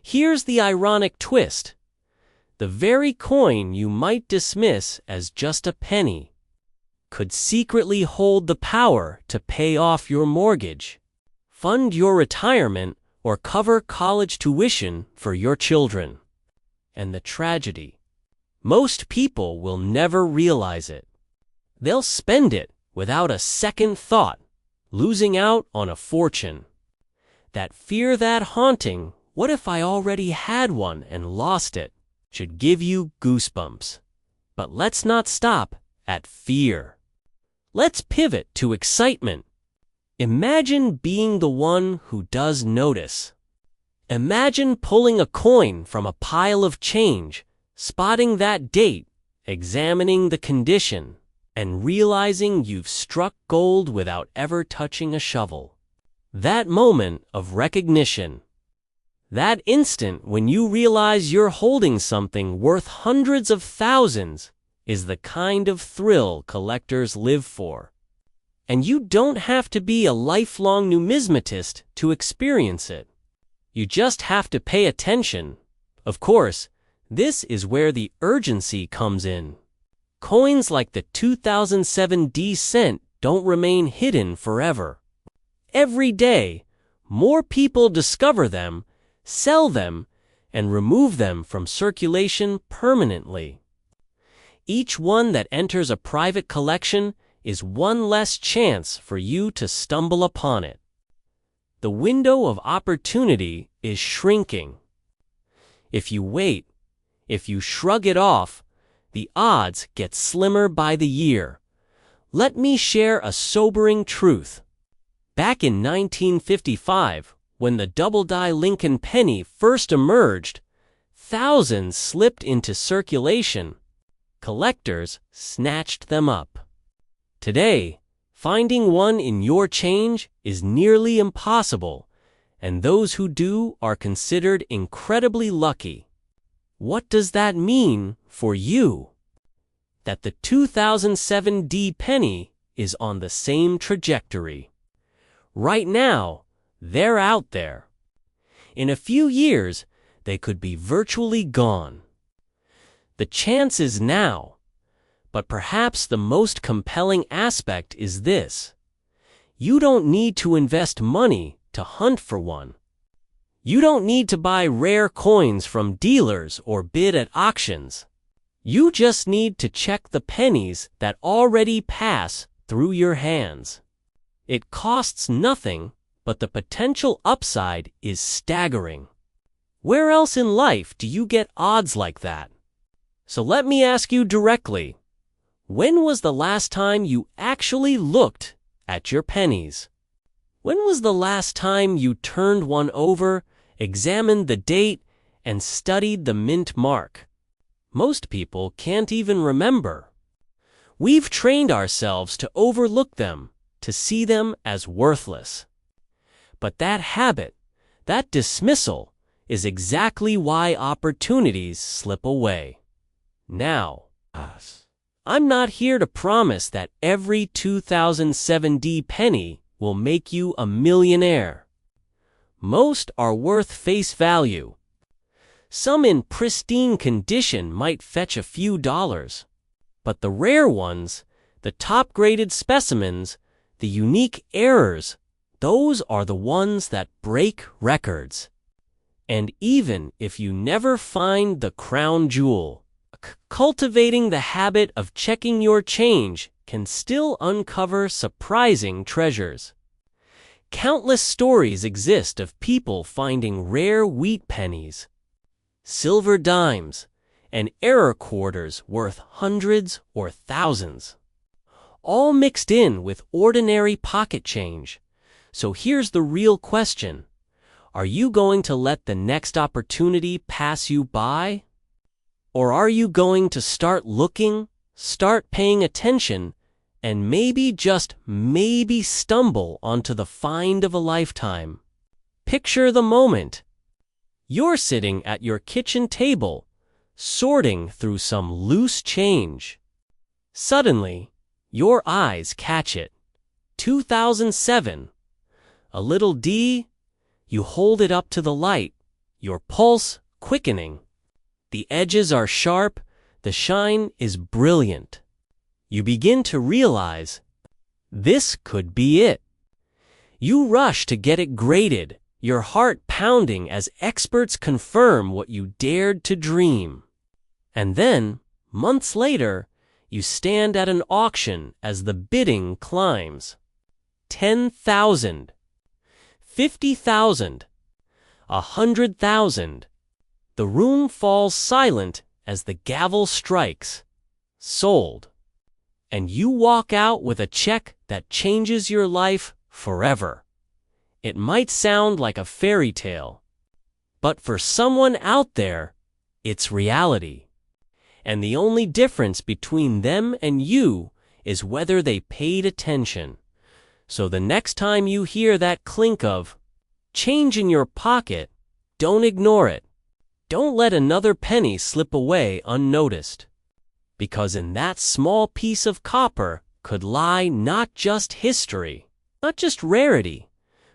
A: Here's the ironic twist. The very coin you might dismiss as just a penny could secretly hold the power to pay off your mortgage, fund your retirement, or cover college tuition for your children. And the tragedy, Most people will never realize it. They'll spend it without a second thought, losing out on a fortune. That fear, that haunting, what if I already had one and lost it, should give you goosebumps. But let's not stop at fear. Let's pivot to excitement. Imagine being the one who does notice. Imagine pulling a coin from a pile of change, spotting that date, examining the condition, and realizing you've struck gold without ever touching a shovel. That moment of recognition. That instant when you realize you're holding something worth hundreds of thousands is the kind of thrill collectors live for. And you don't have to be a lifelong numismatist to experience it. You just have to pay attention. Of course, this is where the urgency comes in. Coins like the 2007 D cent don't remain hidden forever. Every day, more people discover them, sell them, and remove them from circulation permanently. Each one that enters a private collection is one less chance for you to stumble upon it. The window of opportunity is shrinking. If you wait, if you shrug it off, the odds get slimmer by the year. Let me share a sobering truth. Back in 1955, when the double-die Lincoln penny first emerged, thousands slipped into circulation. Collectors snatched them up. Today, finding one in your change is nearly impossible, and those who do are considered incredibly lucky. What does that mean for you? That the 2007 D penny is on the same trajectory. Right now, they're out there. In a few years, they could be virtually gone. The chance is now. But perhaps the most compelling aspect is this. You don't need to invest money to hunt for one. You don't need to buy rare coins from dealers or bid at auctions. You just need to check the pennies that already pass through your hands. It costs nothing, but the potential upside is staggering. Where else in life do you get odds like that? So let me ask you directly. When was the last time you actually looked at your pennies? When was the last time you turned one over, examined the date, and studied the mint mark? Most people can't even remember. We've trained ourselves to overlook them, to see them as worthless. But that habit, that dismissal, is exactly why opportunities slip away. Now, I'm not here to promise that every 2007 D penny will make you a millionaire. Most are worth face value. Some in pristine condition might fetch a few dollars. But the rare ones, the top-graded specimens, the unique errors, those are the ones that break records. And even if you never find the crown jewel, cultivating the habit of checking your change can still uncover surprising treasures. Countless stories exist of people finding rare wheat pennies, silver dimes, and error quarters worth hundreds or thousands, all mixed in with ordinary pocket change. So here's the real question. Are you going to let the next opportunity pass you by? Or are you going to start looking, start paying attention, and maybe, just maybe, stumble onto the find of a lifetime? Picture the moment. You're sitting at your kitchen table, sorting through some loose change. Suddenly, your eyes catch it. 2007. A little D. You hold it up to the light, your pulse quickening. The edges are sharp, the shine is brilliant. You begin to realize, this could be it. You rush to get it graded, your heart pounding as experts confirm what you dared to dream. And then, Months later, you stand at an auction as the bidding climbs. 10,000, 50,000, 100,000. The room falls silent as the gavel strikes. Sold. And you walk out with a check that changes your life forever. It might sound like a fairy tale, but for someone out there, it's reality. And the only difference between them and you is whether they paid attention. So the next time you hear that clink of change in your pocket, don't ignore it. Don't let another penny slip away unnoticed. Because in that small piece of copper could lie not just history, not just rarity,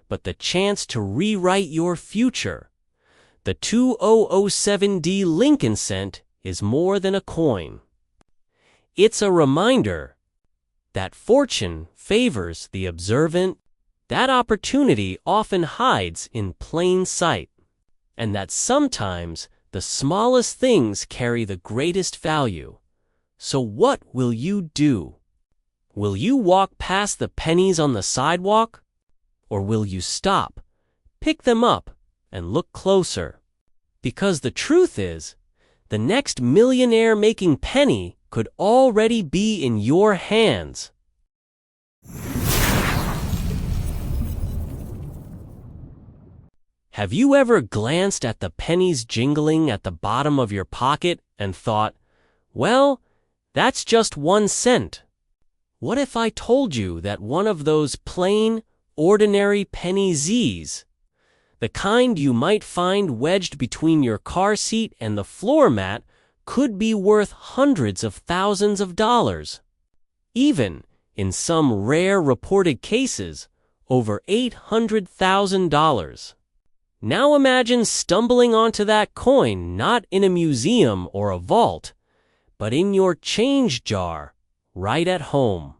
A: but the chance to rewrite your future. The 2007D Lincoln cent is more than a coin. It's a reminder that fortune favors the observant, that opportunity often hides in plain sight, and that sometimes the smallest things carry the greatest value. So what will you do? Will you walk past the pennies on the sidewalk? Or will you stop, pick them up, and look closer? Because the truth is, the next millionaire-making penny could already be in your hands. Have you ever glanced at the pennies jingling at the bottom of your pocket and thought, well, that's just 1 cent? What if I told you that one of those plain, ordinary penny Z's, the kind you might find wedged between your car seat and the floor mat, could be worth hundreds of thousands of dollars? Even, in some rare reported cases, over $800,000. Now imagine stumbling onto that coin not in a museum or a vault, but in your change jar, right at home.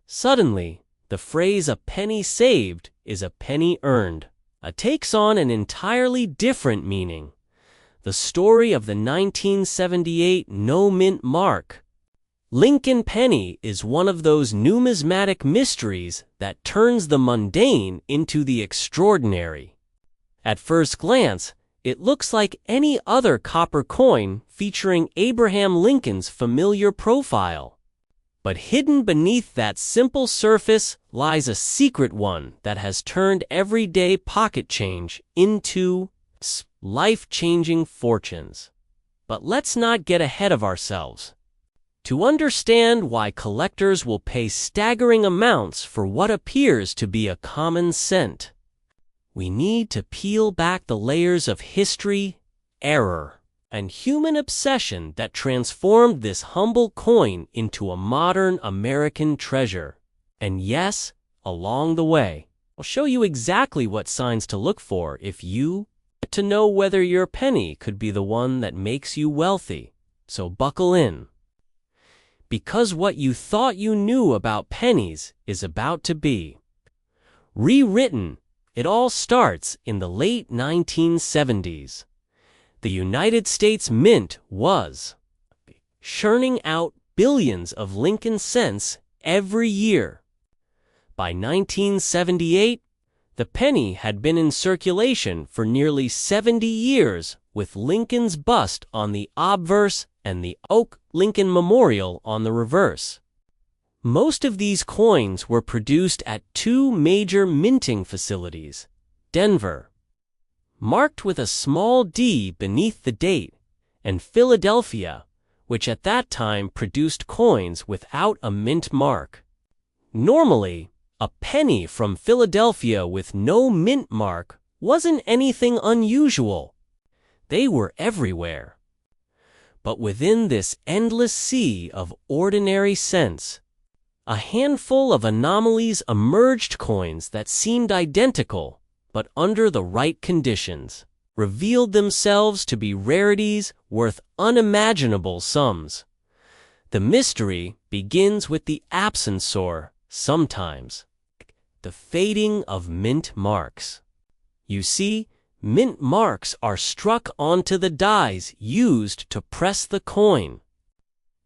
A: Suddenly, the phrase "a penny saved" is "a penny earned." Takes on an entirely different meaning. The story of the 1978 no-mint mark. Lincoln penny is one of those numismatic mysteries that turns the mundane into the extraordinary. At first glance, it looks like any other copper coin featuring Abraham Lincoln's familiar profile. But hidden beneath that simple surface lies a secret one that has turned everyday pocket change into life-changing fortunes. But let's not get ahead of ourselves. To understand why collectors will pay staggering amounts for what appears to be a common cent, we need to peel back the layers of history, error, and human obsession that transformed this humble coin into a modern American treasure. And yes, along the way, I'll show you exactly what signs to look for if you want to know whether your penny could be the one that makes you wealthy. So buckle in. Because what you thought you knew about pennies is about to be rewritten. It all starts in the late 1970s. The United States Mint was churning out billions of Lincoln cents every year. By 1978, the penny had been in circulation for nearly 70 years, with Lincoln's bust on the obverse and the oak Lincoln Memorial on the reverse. Most of these coins were produced at 2 major minting facilities, Denver, marked with a small d beneath the date, and Philadelphia, which at that time produced coins without a mint mark. Normally, a penny from Philadelphia with no mint mark wasn't anything unusual. They were everywhere. But within this endless sea of ordinary cents, a handful of anomalies emerged, coins that seemed identical, but under the right conditions, revealed themselves to be rarities worth unimaginable sums. The mystery begins with the absence or, sometimes, the fading of mint marks. You see, mint marks are struck onto the dies used to press the coin.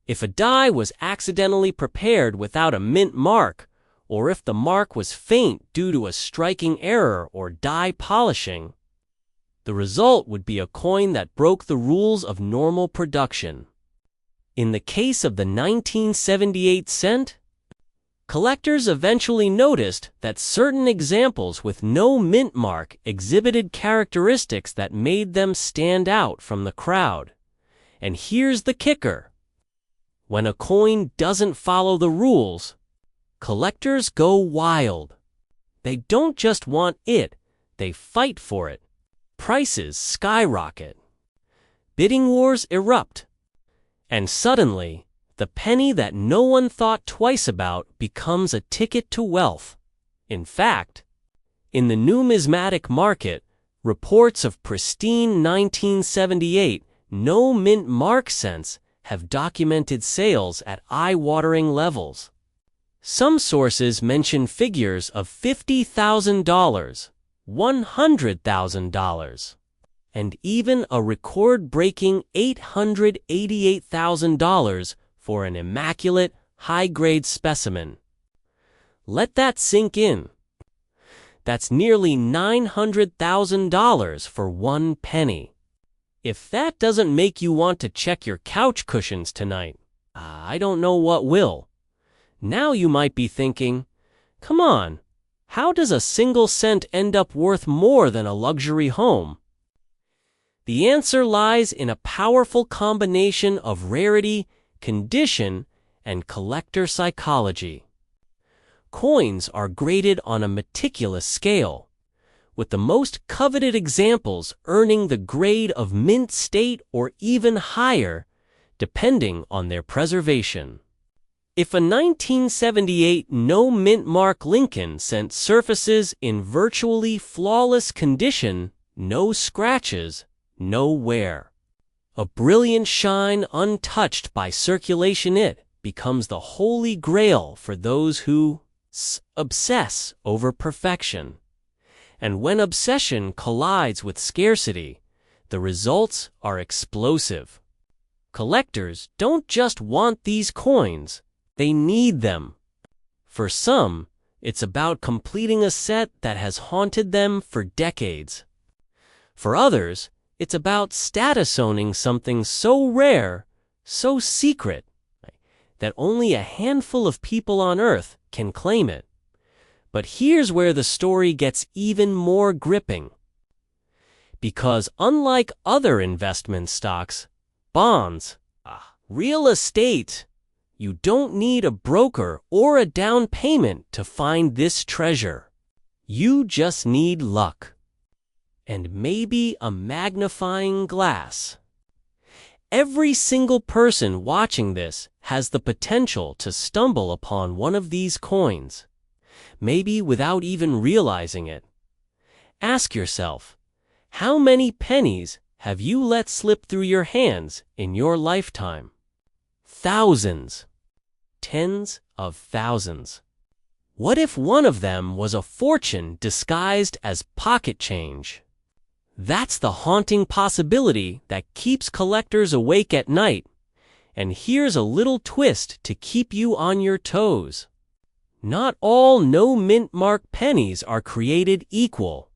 A: If a die was accidentally prepared without a mint mark, or if the mark was faint due to a striking error or die polishing, the result would be a coin that broke the rules of normal production. In the case of the 1978 cent, collectors eventually noticed that certain examples with no mint mark exhibited characteristics that made them stand out from the crowd. And here's the kicker. When a coin doesn't follow the rules, collectors go wild. They don't just want it, they fight for it. Prices skyrocket. Bidding wars erupt. And suddenly, the penny that no one thought twice about becomes a ticket to wealth. In fact, in the numismatic market, reports of pristine 1978 no mint mark cents have documented sales at eye-watering levels. Some sources mention figures of $50,000, $100,000, and even a record-breaking $888,000 for an immaculate, high-grade specimen. Let that sink in. That's nearly $900,000 for one penny. If that doesn't make you want to check your couch cushions tonight, I don't know what will. Now you might be thinking, come on, how does a single cent end up worth more than a luxury home? The answer lies in a powerful combination of rarity, condition, and collector psychology. Coins are graded on a meticulous scale, with the most coveted examples earning the grade of mint state or even higher, depending on their preservation. If a 1978 no mint mark Lincoln cent surfaces in virtually flawless condition, no scratches, no wear, a brilliant shine untouched by circulation, it becomes the holy grail for those who obsess over perfection. And when obsession collides with scarcity, the results are explosive. Collectors don't just want these coins, they need them. For some, it's about completing a set that has haunted them for decades. For others, it's about status owning something so rare, so secret, that only a handful of people on Earth can claim it. But here's where the story gets even more gripping. Because unlike other investment stocks, bonds, real estate, you don't need a broker or a down payment to find this treasure. You just need luck. And maybe a magnifying glass. Every single person watching this has the potential to stumble upon one of these coins, maybe without even realizing it. Ask yourself, how many pennies have you let slip through your hands in your lifetime? Thousands. Tens of thousands. What if one of them was a fortune disguised as pocket change? That's the haunting possibility that keeps collectors awake at night. And here's a little twist to keep you on your toes. Not all no mint mark pennies are created equal.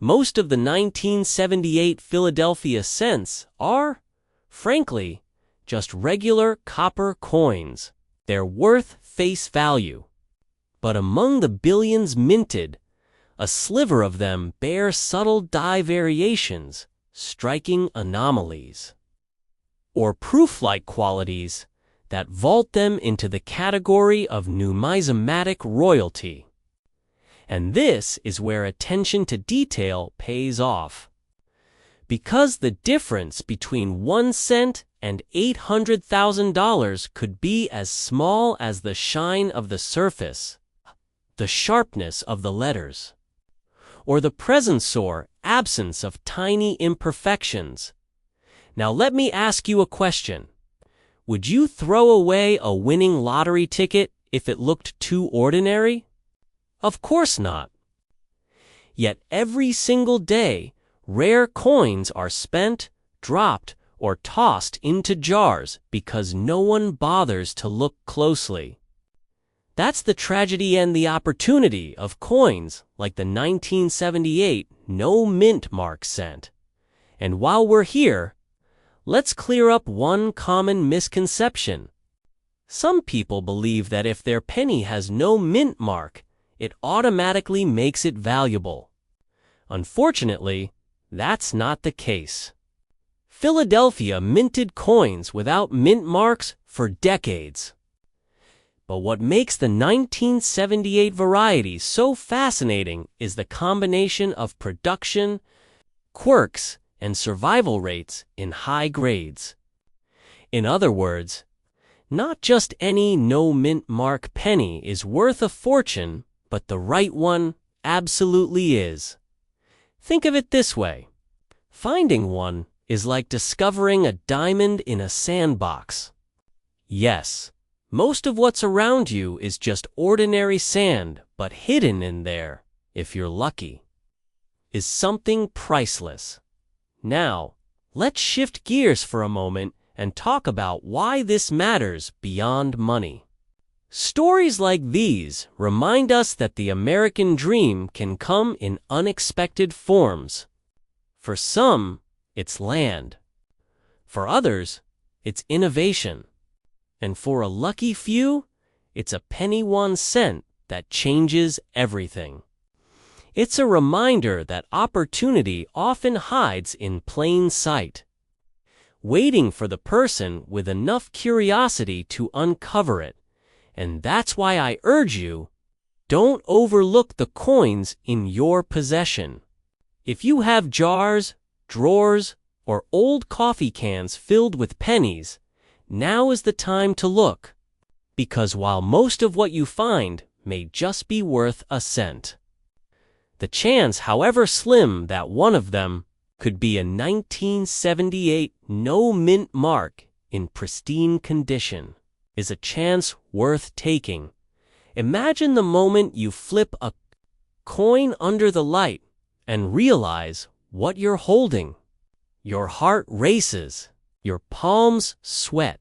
A: Most of the 1978 Philadelphia cents are, frankly, just regular copper coins. They're worth face value. But among the billions minted, a sliver of them bear subtle die variations, striking anomalies, or proof-like qualities that vault them into the category of numismatic royalty. And this is where attention to detail pays off. Because the difference between 1 cent and $800,000 could be as small as the shine of the surface, the sharpness of the letters, or the presence or absence of tiny imperfections. Now let me ask you a question. Would you throw away a winning lottery ticket if it looked too ordinary? Of course not. Yet every single day, rare coins are spent, dropped, or tossed into jars because no one bothers to look closely. That's the tragedy and the opportunity of coins like the 1978 no mint mark cent. And while we're here, let's clear up one common misconception. Some people believe that if their penny has no mint mark, it automatically makes it valuable. Unfortunately, that's not the case. Philadelphia minted coins without mint marks for decades. But what makes the 1978 variety so fascinating is the combination of production, quirks, and survival rates in high grades. In other words, not just any no mint mark penny is worth a fortune, but the right one absolutely is. Think of it this way. Finding one is like discovering a diamond in a sandbox. Yes, most of what's around you is just ordinary sand, but hidden in there, if you're lucky, is something priceless. Now, let's shift gears for a moment and talk about why this matters beyond money. Stories like these remind us that the American dream can come in unexpected forms. For some, it's land. For others, it's innovation. And for a lucky few, it's a penny 1 cent that changes everything. It's a reminder that opportunity often hides in plain sight, waiting for the person with enough curiosity to uncover it. And that's why I urge you, don't overlook the coins in your possession. If you have jars, drawers, or old coffee cans filled with pennies, now is the time to look. Because while most of what you find may just be worth a cent, the chance, however slim, that one of them could be a 1978 no mint mark in pristine condition is a chance worth taking. Imagine the moment you flip a coin under the light and realize what you're holding. Your heart races, your palms sweat.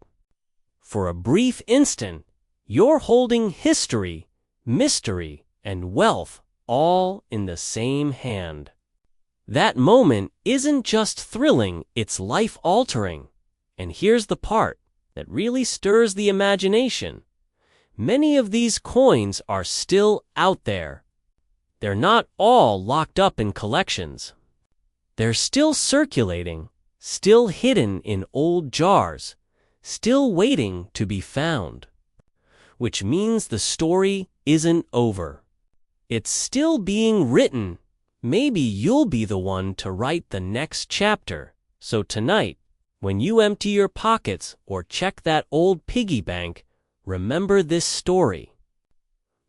A: For a brief instant, you're holding history, mystery, and wealth all in the same hand. That moment isn't just thrilling, it's life-altering. And here's the part that really stirs the imagination. Many of these coins are still out there. They're not all locked up in collections. They're still circulating, still hidden in old jars, still waiting to be found. Which means the story isn't over. It's still being written. Maybe you'll be the one to write the next chapter. So tonight, when you empty your pockets or check that old piggy bank, remember this story.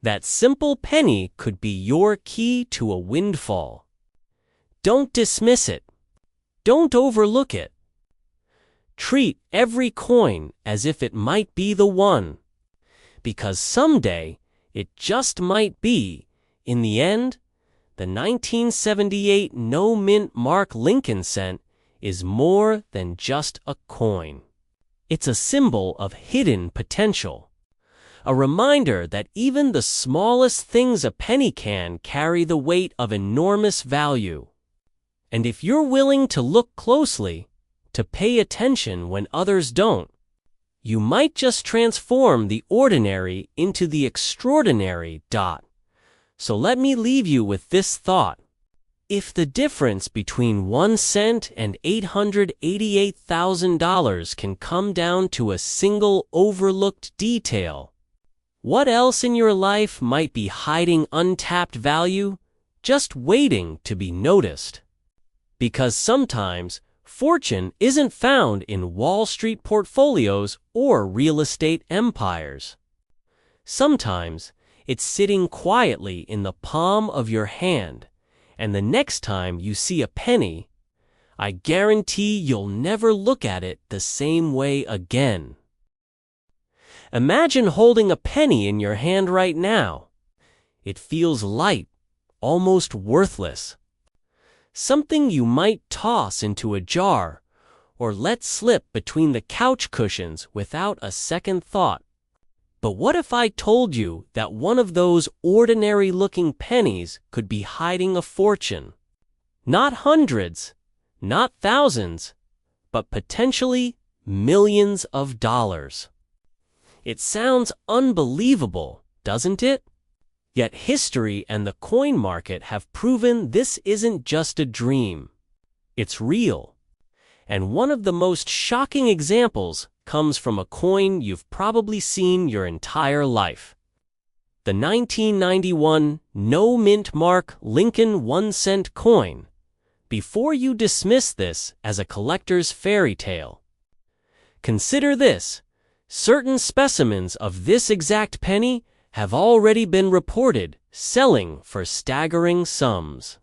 A: That simple penny could be your key to a windfall. Don't dismiss it. Don't overlook it. Treat every coin as if it might be the one. Because someday, it just might be. In the end, the 1978 no mint mark Lincoln cent is more than just a coin. It's a symbol of hidden potential. A reminder that even the smallest things a penny can carry the weight of enormous value. And if you're willing to look closely, to pay attention when others don't, you might just transform the ordinary into the extraordinary. So let me leave you with this thought. If the difference between 1 cent and $888,000 can come down to a single overlooked detail, what else in your life might be hiding untapped value, just waiting to be noticed? Because sometimes, fortune isn't found in Wall Street portfolios or real estate empires. Sometimes, it's sitting quietly in the palm of your hand, and the next time you see a penny, I guarantee you'll never look at it the same way again. Imagine holding a penny in your hand right now. It feels light, almost worthless. Something you might toss into a jar or let slip between the couch cushions without a second thought. But what if I told you that one of those ordinary-looking pennies could be hiding a fortune? Not hundreds, not thousands, but potentially millions of dollars. It sounds unbelievable, doesn't it? Yet history and the coin market have proven this isn't just a dream. It's real. And one of the most shocking examples comes from a coin you've probably seen your entire life. The 1991 no-mint mark Lincoln 1-cent coin. Before you dismiss this as a collector's fairy tale, consider this. Certain specimens of this exact penny have already been reported selling for staggering sums,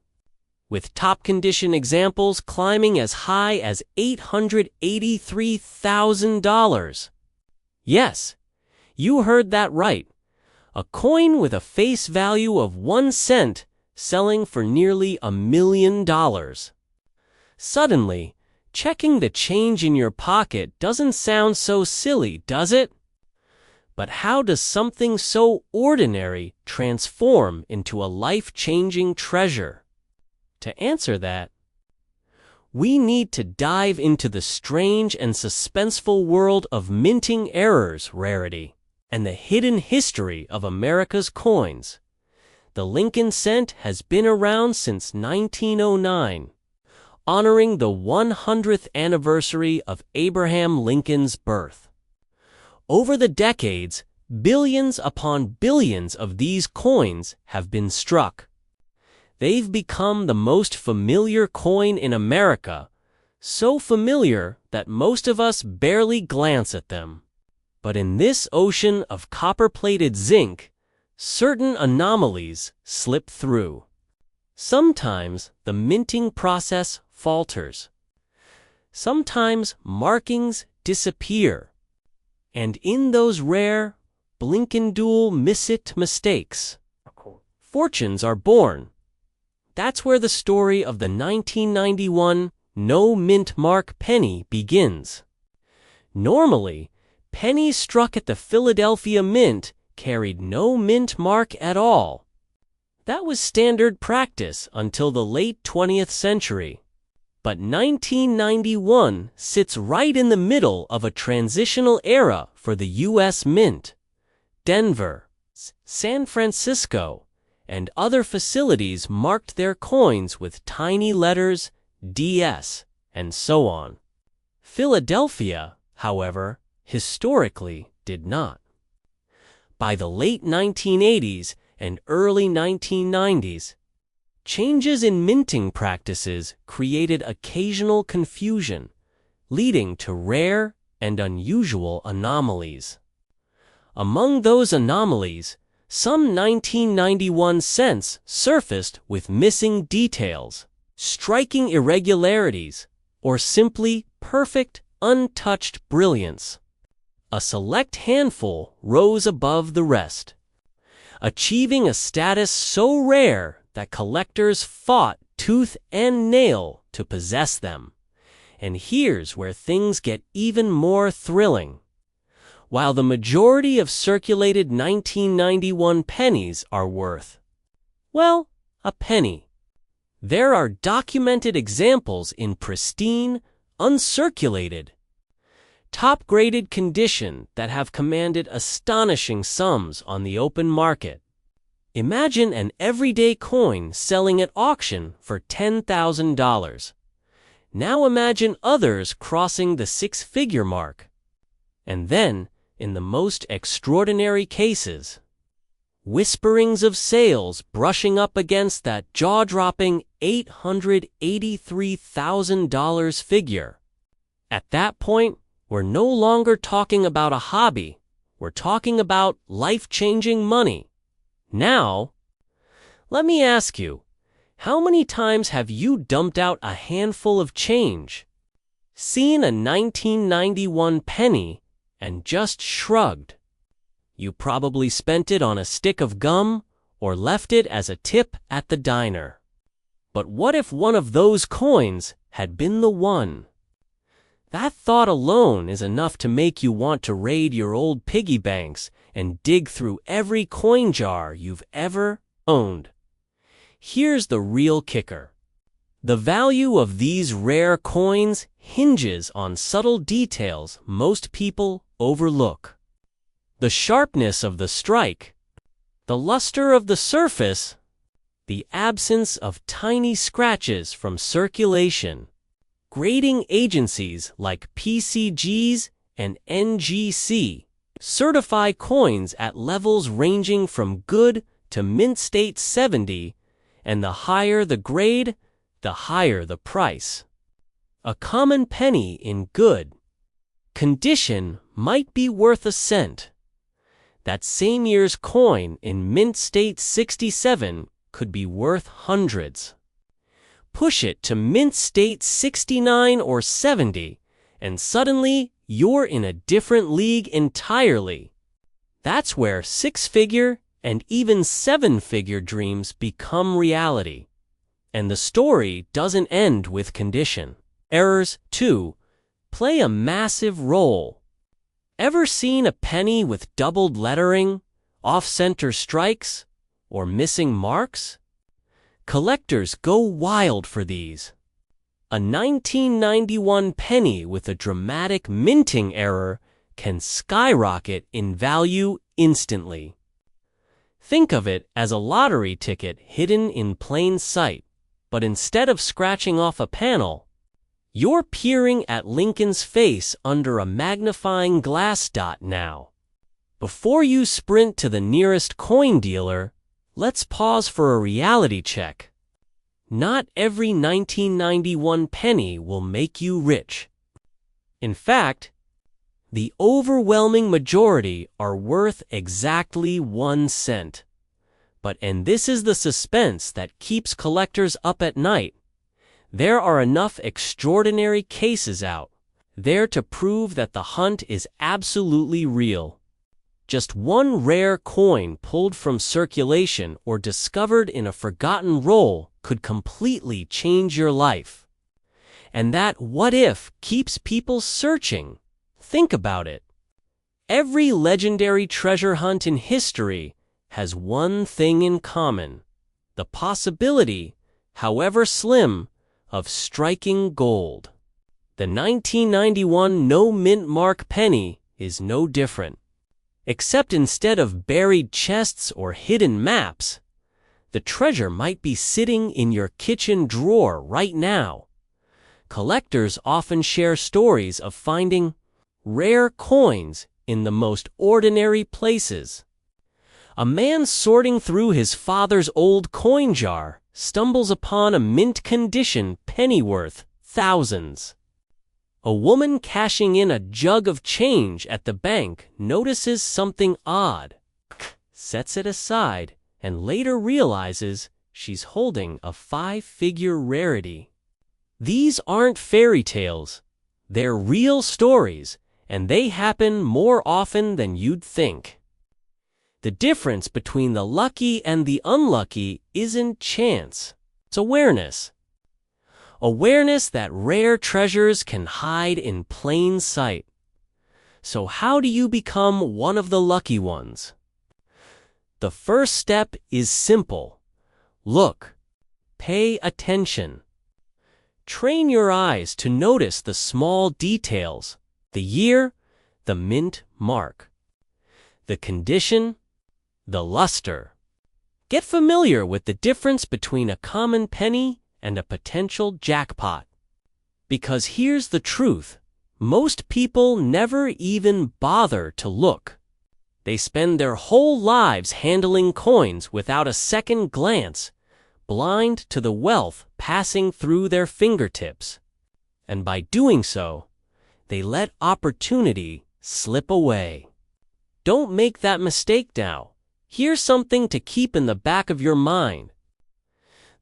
A: with top-condition examples climbing as high as $883,000. Yes, you heard that right. A coin with a face value of 1 cent selling for nearly $1 million. Suddenly, checking the change in your pocket doesn't sound so silly, does it? But how does something so ordinary transform into a life-changing treasure? To answer that, we need to dive into the strange and suspenseful world of minting errors, rarity, and the hidden history of America's coins. The Lincoln cent has been around since 1909, honoring the 100th anniversary of Abraham Lincoln's birth. Over the decades, billions upon billions of these coins have been struck. They've become the most familiar coin in America, so familiar that most of us barely glance at them. But in this ocean of copper-plated zinc, certain anomalies slip through. Sometimes the minting process falters. Sometimes markings disappear. And in those rare, Blinkendual missit mistakes, fortunes are born. That's where the story of the 1991 no-mint mark penny begins. Normally, pennies struck at the Philadelphia Mint carried no mint mark at all. That was standard practice until the late 20th century. But 1991 sits right in the middle of a transitional era for the U.S. Mint. Denver, San Francisco, and other facilities marked their coins with tiny letters, DS, and so on. Philadelphia, however, historically did not. By the late 1980s and early 1990s, changes in minting practices created occasional confusion, leading to rare and unusual anomalies. Among those anomalies, some 1991 cents surfaced with missing details, striking irregularities, or simply perfect, untouched brilliance. A select handful rose above the rest, achieving a status so rare that collectors fought tooth and nail to possess them. And here's where things get even more thrilling. While the majority of circulated 1991 pennies are worth, well, a penny, there are documented examples in pristine, uncirculated, top-graded condition that have commanded astonishing sums on the open market. Imagine an everyday coin selling at auction for $10,000. Now imagine others crossing the six-figure mark. And then, in the most extraordinary cases, whisperings of sales brushing up against that jaw-dropping $883,000 figure. At that point, we're no longer talking about a hobby. We're talking about life-changing money. Now, let me ask you, how many times have you dumped out a handful of change, seen a 1991 penny, and just shrugged? You probably spent it on a stick of gum or left it as a tip at the diner. But what if one of those coins had been the one? That thought alone is enough to make you want to raid your old piggy banks and dig through every coin jar you've ever owned. Here's the real kicker. The value of these rare coins hinges on subtle details most people overlook. The sharpness of the strike, the luster of the surface, the absence of tiny scratches from circulation. Grading agencies like PCGs and NGC certify coins at levels ranging from good to mint state 70, and the higher the grade, the higher the price. A common penny in good condition might be worth a cent. That same year's coin in mint state 67 could be worth hundreds. Push it to mint state 69 or 70, and suddenly you're in a different league entirely. That's where six-figure and even seven-figure dreams become reality. And the story doesn't end with condition. Errors, too, play a massive role. Ever seen a penny with doubled lettering, off-center strikes, or missing marks? Collectors go wild for these. A 1991 penny with a dramatic minting error can skyrocket in value instantly. Think of it as a lottery ticket hidden in plain sight, but instead of scratching off a panel, you're peering at Lincoln's face under a magnifying glass dot now. Before you sprint to the nearest coin dealer, let's pause for a reality check. Not every 1991 penny will make you rich. In fact, the overwhelming majority are worth exactly 1 cent. And this is the suspense that keeps collectors up at night. There are enough extraordinary cases out there to prove that the hunt is absolutely real. Just one rare coin pulled from circulation or discovered in a forgotten roll could completely change your life. And that what if keeps people searching. Think about it. Every legendary treasure hunt in history has one thing in common: the possibility, however slim, of striking gold. The 1991 no mint mark penny is no different. Except instead of buried chests or hidden maps, the treasure might be sitting in your kitchen drawer right now. Collectors often share stories of finding rare coins in the most ordinary places. A man sorting through his father's old coin jar stumbles upon a mint-condition penny worth thousands. A woman cashing in a jug of change at the bank notices something odd, sets it aside, and later realizes she's holding a 5-figure rarity. These aren't fairy tales. They're real stories, and they happen more often than you'd think. The difference between the lucky and the unlucky isn't chance. It's awareness. Awareness that rare treasures can hide in plain sight. So how do you become one of the lucky ones? The first step is simple. Look. Pay attention. Train your eyes to notice the small details: the year, the mint mark, the condition, the luster. Get familiar with the difference between a common penny and a potential jackpot. Because here's the truth: most people never even bother to look. They spend their whole lives handling coins without a second glance, blind to the wealth passing through their fingertips. And by doing so, they let opportunity slip away. Don't make that mistake now. Here's something to keep in the back of your mind.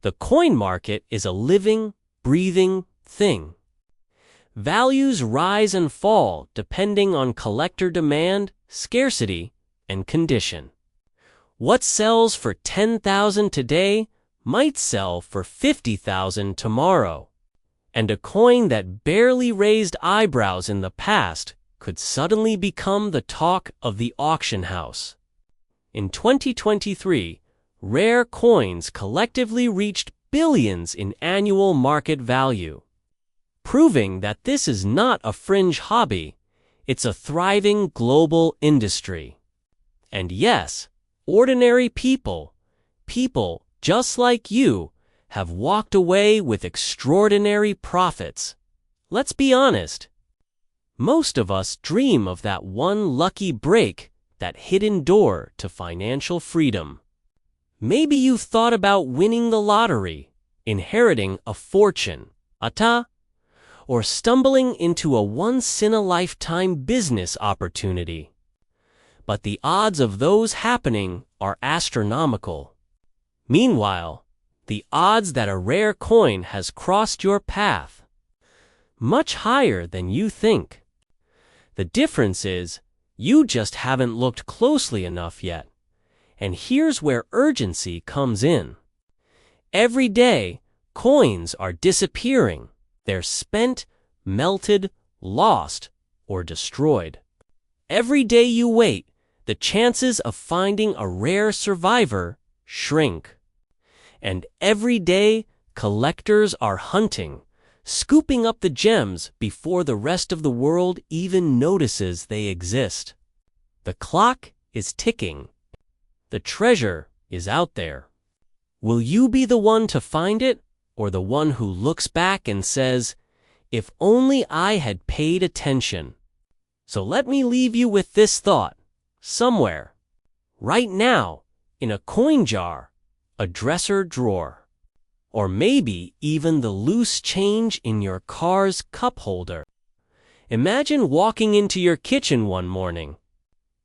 A: The coin market is a living, breathing thing. Values rise and fall depending on collector demand, scarcity, and condition. What sells for $10,000 today might sell for $50,000 tomorrow. And a coin that barely raised eyebrows in the past could suddenly become the talk of the auction house. In 2023, rare coins collectively reached billions in annual market value, proving that this is not a fringe hobby, it's a thriving global industry. And yes, ordinary people just like you, have walked away with extraordinary profits. Let's be honest. Most of us dream of that one lucky break, that hidden door to financial freedom. Maybe you've thought about winning the lottery, inheriting a fortune, or stumbling into a once-in-a-lifetime business opportunity. But the odds of those happening are astronomical. Meanwhile, the odds that a rare coin has crossed your path, much higher than you think. The difference is, you just haven't looked closely enough yet. And here's where urgency comes in. Every day, coins are disappearing. They're spent, melted, lost, or destroyed. Every day you wait, the chances of finding a rare survivor shrink. And every day, collectors are hunting, scooping up the gems before the rest of the world even notices they exist. The clock is ticking. The treasure is out there. Will you be the one to find it, or the one who looks back and says, "If only I had paid attention"? So let me leave you with this thought. Somewhere, right now, in a coin jar, a dresser drawer, or maybe even the loose change in your car's cup holder. Imagine walking into your kitchen one morning,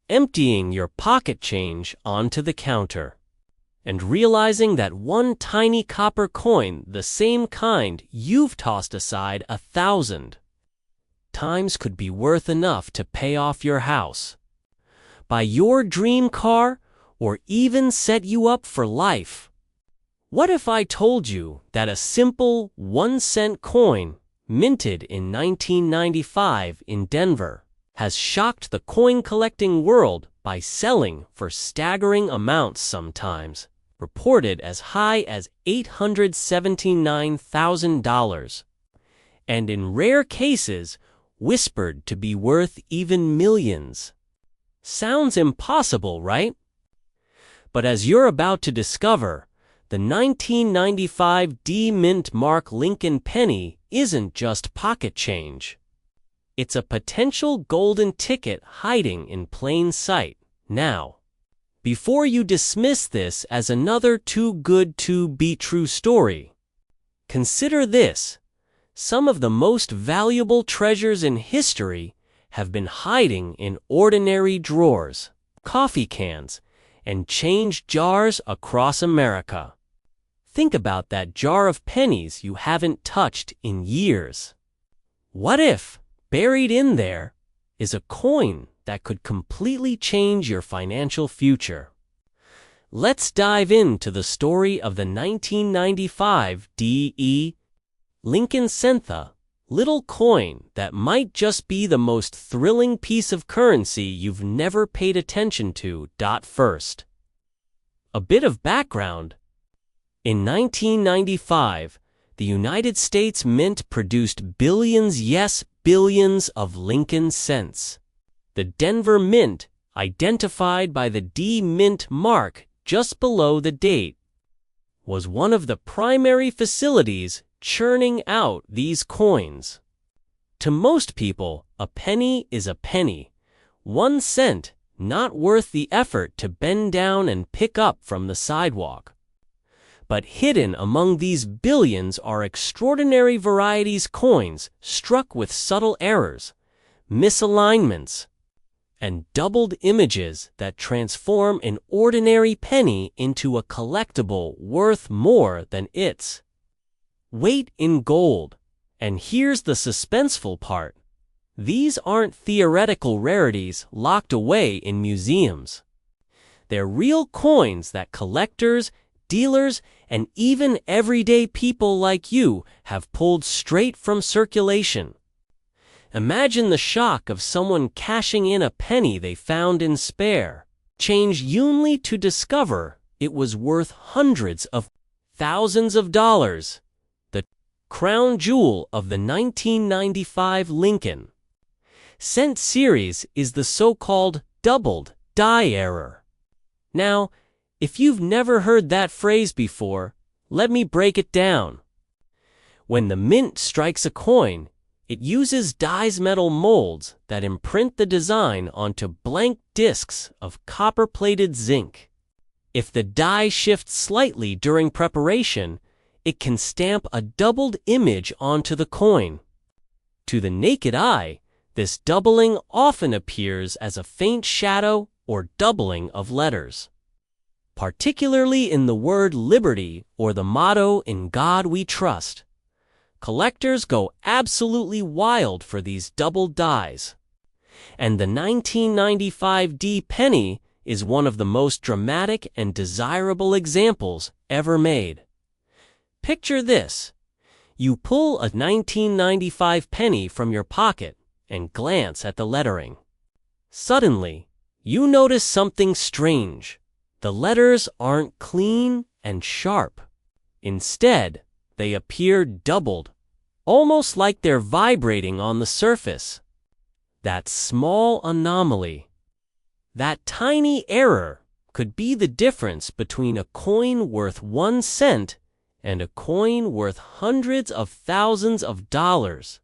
A: emptying your pocket change onto the counter, and realizing that one tiny copper coin, the same kind you've tossed aside 1,000 times, could be worth enough to pay off your house, buy your dream car, or even set you up for life. What if I told you that a simple 1-cent coin, minted in 1995 in Denver, has shocked the coin-collecting world by selling for staggering amounts sometimes, reported as high as $879,000, and in rare cases, whispered to be worth even millions? Sounds impossible, right? But as you're about to discover, the 1995 D-Mint Mark Lincoln penny isn't just pocket change. It's a potential golden ticket hiding in plain sight. Now, before you dismiss this as another too good to be true story, consider this. Some of the most valuable treasures in history have been hiding in ordinary drawers, coffee cans, and change jars across America. Think about that jar of pennies you haven't touched in years. What if, buried in there, is a coin that could completely change your financial future? Let's dive into the story of the 1995 D.E. Lincoln cent, the little coin that might just be the most thrilling piece of currency you've never paid attention to. First, a bit of background. In 1995, the United States Mint produced billions, yes, billions of Lincoln cents. The Denver Mint, identified by the D-Mint mark just below the date, was one of the primary facilities churning out these coins. To most people, a penny is a penny, 1 cent not worth the effort to bend down and pick up from the sidewalk. But hidden among these billions are extraordinary varieties coins struck with subtle errors, misalignments, and doubled images that transform an ordinary penny into a collectible worth more than its weight in gold. And here's the suspenseful part. These aren't theoretical rarities locked away in museums. They're real coins that collectors, dealers, and even everyday people like you have pulled straight from circulation. Imagine the shock of someone cashing in a penny they found in spare change only to discover it was worth hundreds of thousands of dollars, the crown jewel of the 1995 Lincoln Cent series is the so-called doubled die error. Now, if you've never heard that phrase before, let me break it down. When the mint strikes a coin, it uses die's metal molds that imprint the design onto blank discs of copper-plated zinc. If the die shifts slightly during preparation, it can stamp a doubled image onto the coin. To the naked eye, this doubling often appears as a faint shadow or doubling of letters. Particularly in the word liberty or the motto "In God We Trust," collectors go absolutely wild for these doubled dies. And the 1995 D penny is one of the most dramatic and desirable examples ever made. Picture this. You pull a 1995 penny from your pocket and glance at the lettering. Suddenly, you notice something strange. The letters aren't clean and sharp. Instead, they appear doubled, almost like they're vibrating on the surface. That small anomaly, that tiny error, could be the difference between a coin worth 1 cent and a coin worth hundreds of thousands of dollars.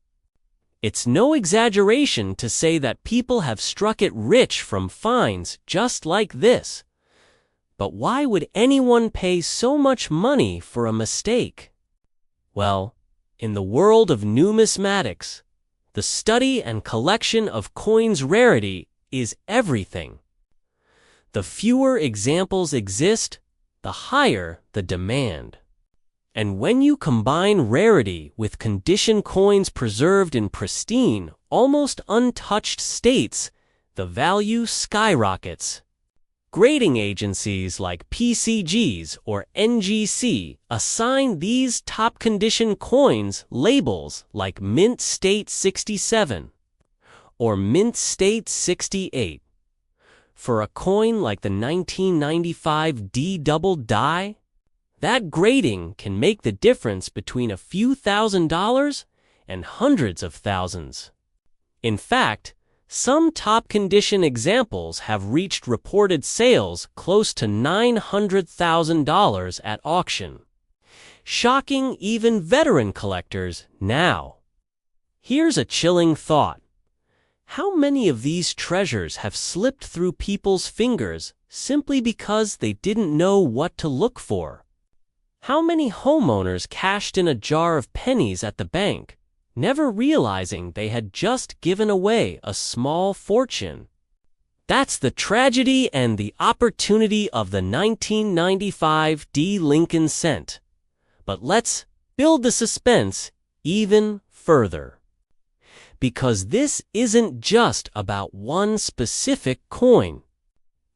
A: It's no exaggeration to say that people have struck it rich from finds just like this. But why would anyone pay so much money for a mistake? Well, in the world of numismatics, the study and collection of coins' rarity is everything. The fewer examples exist, the higher the demand. And when you combine rarity with condition coins preserved in pristine, almost untouched states, the value skyrockets. Grading agencies like PCGs or NGC assign these top condition coins labels like Mint State 67 or Mint State 68. For a coin like the 1995 D double die, that grading can make the difference between a few $1,000s and hundreds of thousands. In fact, some top condition examples have reached reported sales close to $900,000 at auction, shocking even veteran collectors now. Here's a chilling thought. How many of these treasures have slipped through people's fingers simply because they didn't know what to look for? How many homeowners cashed in a jar of pennies at the bank, never realizing they had just given away a small fortune? That's the tragedy and the opportunity of the 1995 D Lincoln Cent. But let's build the suspense even further. Because this isn't just about one specific coin.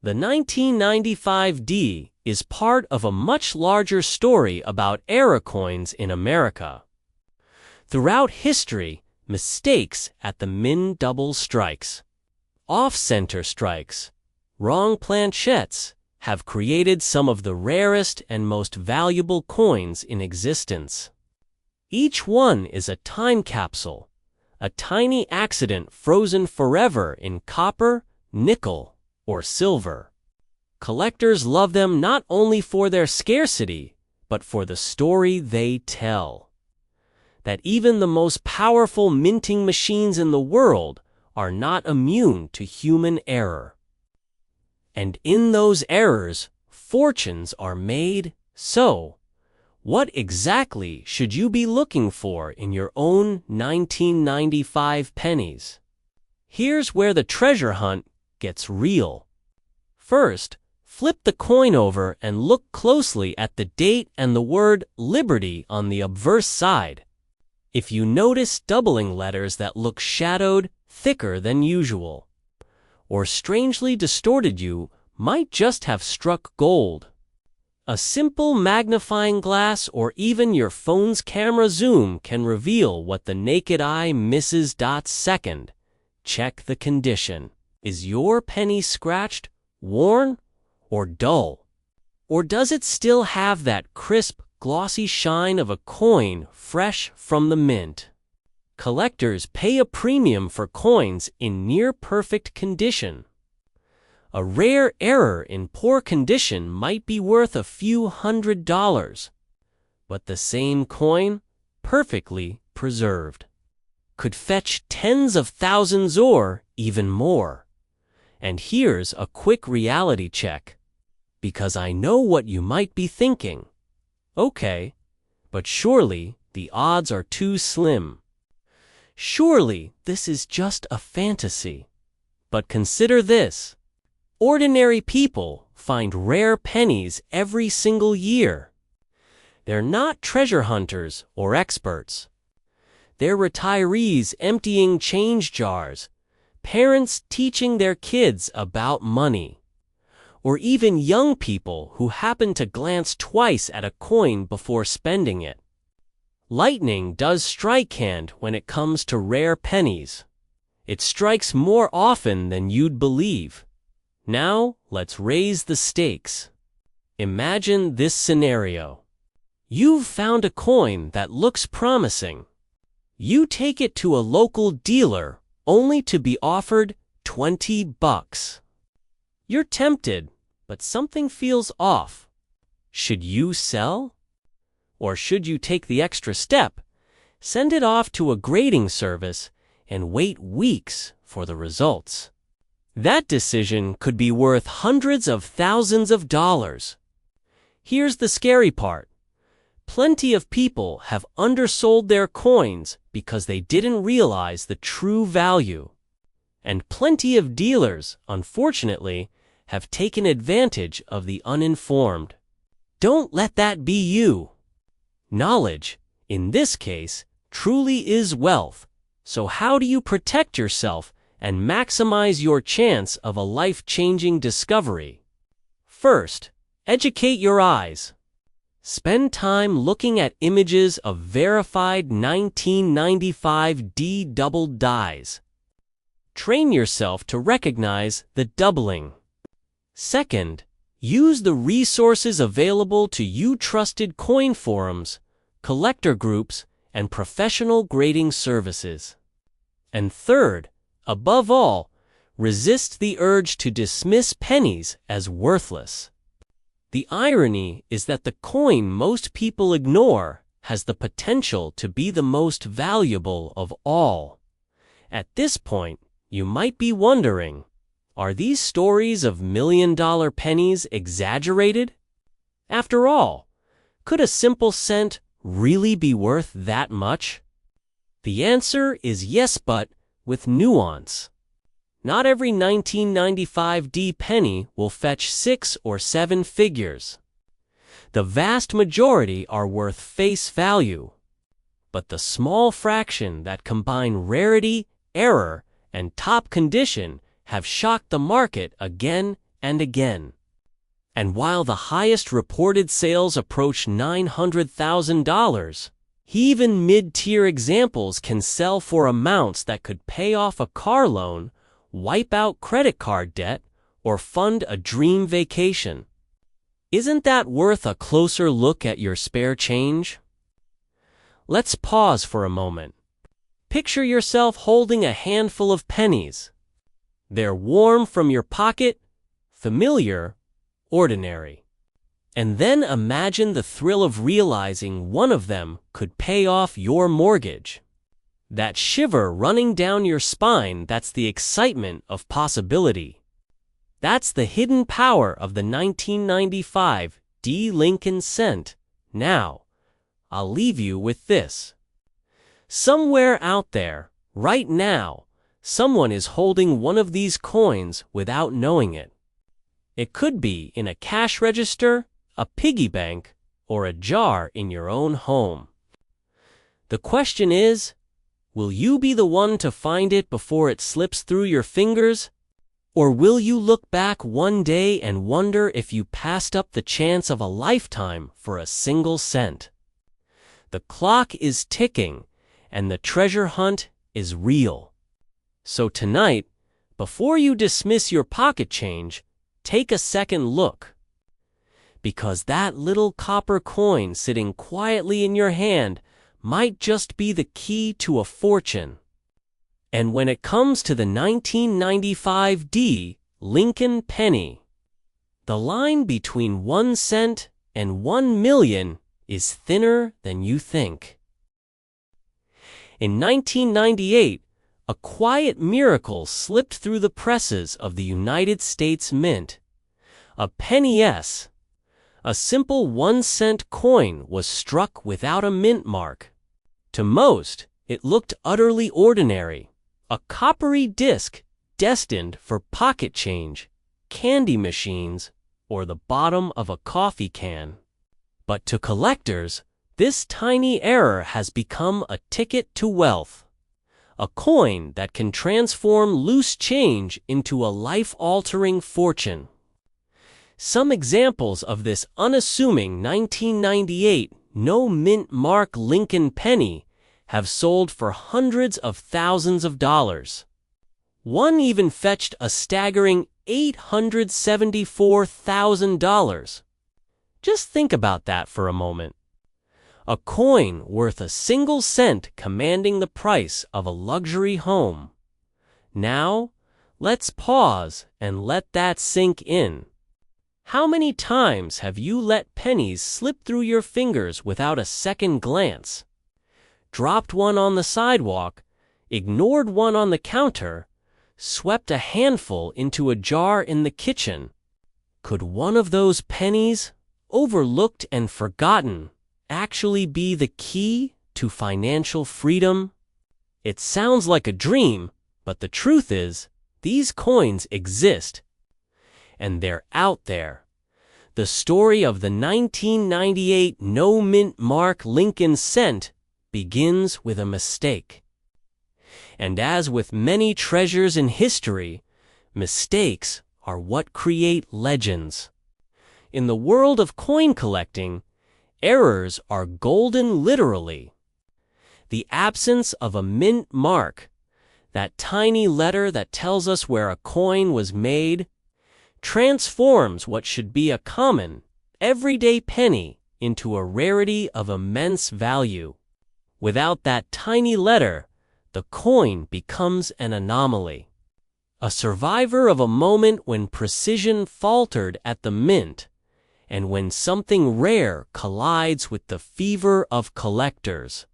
A: The 1995 D is part of a much larger story about era coins in America. Throughout history, mistakes at the min double strikes, off-center strikes, wrong planchettes have created some of the rarest and most valuable coins in existence. Each one is a time capsule, a tiny accident frozen forever in copper, nickel, or silver. Collectors love them not only for their scarcity, but for the story they tell. That even the most powerful minting machines in the world are not immune to human error. And in those errors, fortunes are made. So, what exactly should you be looking for in your own 1995 pennies? Here's where the treasure hunt gets real. First, flip the coin over and look closely at the date and the word liberty on the obverse side. If you notice doubling letters that look shadowed, thicker than usual, or strangely distorted, you might just have struck gold. A simple magnifying glass or even your phone's camera zoom can reveal what the naked eye misses. Second, check the condition. Is your penny scratched, worn, or dull? Or does it still have that crisp, glossy shine of a coin fresh from the mint? Collectors pay a premium for coins in near-perfect condition. A rare error in poor condition might be worth a few $100s, but the same coin, perfectly preserved, could fetch tens of thousands or even more. And here's a quick reality check, because I know what you might be thinking. Okay, but surely the odds are too slim. Surely this is just a fantasy. But consider this. Ordinary people find rare pennies every single year. They're not treasure hunters or experts. They're retirees emptying change jars, parents teaching their kids about money, or even young people who happen to glance twice at a coin before spending it. Lightning does strike hand when it comes to rare pennies. It strikes more often than you'd believe. Now, let's raise the stakes. Imagine this scenario. You've found a coin that looks promising. You take it to a local dealer only to be offered $20. You're tempted, but something feels off. Should you sell? Or should you take the extra step, send it off to a grading service, and wait weeks for the results? That decision could be worth hundreds of thousands of dollars. Here's the scary part. Plenty of people have undersold their coins because they didn't realize the true value. And plenty of dealers, unfortunately, have taken advantage of the uninformed. Don't let that be you. Knowledge, in this case, truly is wealth. So how do you protect yourself and maximize your chance of a life-changing discovery? First, educate your eyes. Spend time looking at images of verified 1995 D double dies. Train yourself to recognize the doubling. Second, use the resources available to you trusted coin forums, collector groups, and professional grading services. And third, above all, resist the urge to dismiss pennies as worthless. The irony is that the coin most people ignore has the potential to be the most valuable of all. At this point, you might be wondering, are these stories of million-dollar pennies exaggerated? After all, could a simple cent really be worth that much? The answer is yes, but with nuance. Not every 1995 D penny will fetch 6 or 7 figures. The vast majority are worth face value. But the small fraction that combine rarity, error, and top condition have shocked the market again and again. And while the highest reported sales approach $900,000, even mid-tier examples can sell for amounts that could pay off a car loan, wipe out credit card debt, or fund a dream vacation. Isn't that worth a closer look at your spare change? Let's pause for a moment. Picture yourself holding a handful of pennies. They're warm from your pocket, familiar, ordinary. And then imagine the thrill of realizing one of them could pay off your mortgage. That shiver running down your spine, that's the excitement of possibility. That's the hidden power of the 1995 D. Lincoln cent. Now, I'll leave you with this. Somewhere out there, right now, someone is holding one of these coins without knowing it. It could be in a cash register, a piggy bank, or a jar in your own home. The question is, will you be the one to find it before it slips through your fingers? Or will you look back one day and wonder if you passed up the chance of a lifetime for a single cent? The clock is ticking, and the treasure hunt is real. So tonight, before you dismiss your pocket change, take a second look. Because that little copper coin sitting quietly in your hand might just be the key to a fortune. And when it comes to the 1995 Lincoln penny, the line between 1 cent and 1 million is thinner than you think. In 1998, a quiet miracle slipped through the presses of the United States Mint. A penny S, a simple 1-cent coin, was struck without a mint mark. To most, it looked utterly ordinary, a coppery disc destined for pocket change, candy machines, or the bottom of a coffee can. But to collectors, this tiny error has become a ticket to wealth, a coin that can transform loose change into a life-altering fortune. Some examples of this unassuming 1998 no-mint mark Lincoln penny have sold for hundreds of thousands of dollars. One even fetched a staggering $874,000. Just think about that for a moment. A coin worth a single cent commanding the price of a luxury home. Now, let's pause and let that sink in. How many times have you let pennies slip through your fingers without a second glance? Dropped one on the sidewalk, ignored one on the counter, swept a handful into a jar in the kitchen. Could one of those pennies, overlooked and forgotten, actually be the key to financial freedom? It sounds like a dream, but the truth is, these coins exist. And they're out there. The story of the 1998 no-mint mark Lincoln cent begins with a mistake. And as with many treasures in history, mistakes are what create legends. In the world of coin collecting, errors are golden literally. The absence of a mint mark, that tiny letter that tells us where a coin was made, transforms what should be a common, everyday penny into a rarity of immense value. Without that tiny letter, the coin becomes an anomaly. A survivor of a moment when precision faltered at the mint, and when something rare collides with the fever of collectors.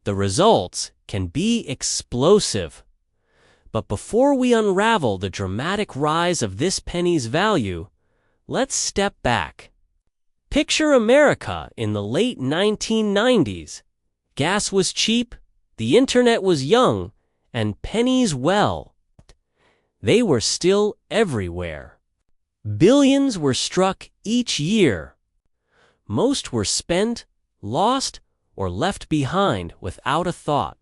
A: The results can be explosive. But before we unravel the dramatic rise of this penny's value, let's step back. Picture America in the late 1990s. Gas was cheap, the internet was young, and pennies, well, they were still everywhere. Billions were struck each year. Most were spent, lost, or left behind without a thought.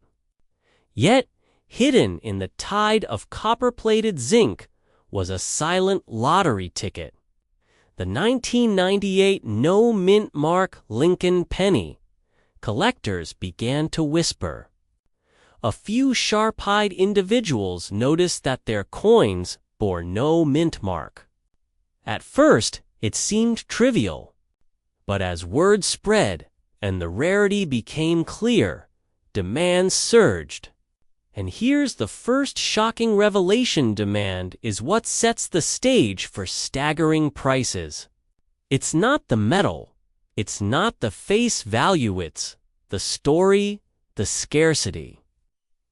A: Yet, hidden in the tide of copper-plated zinc was a silent lottery ticket. The 1998 no-mint mark Lincoln penny. Collectors began to whisper. A few sharp-eyed individuals noticed that their coins bore no mint mark. At first, it seemed trivial. But as word spread and the rarity became clear, demand surged. And here's the first shocking revelation: demand is what sets the stage for staggering prices. It's not the metal, it's not the face value, it's the story, the scarcity,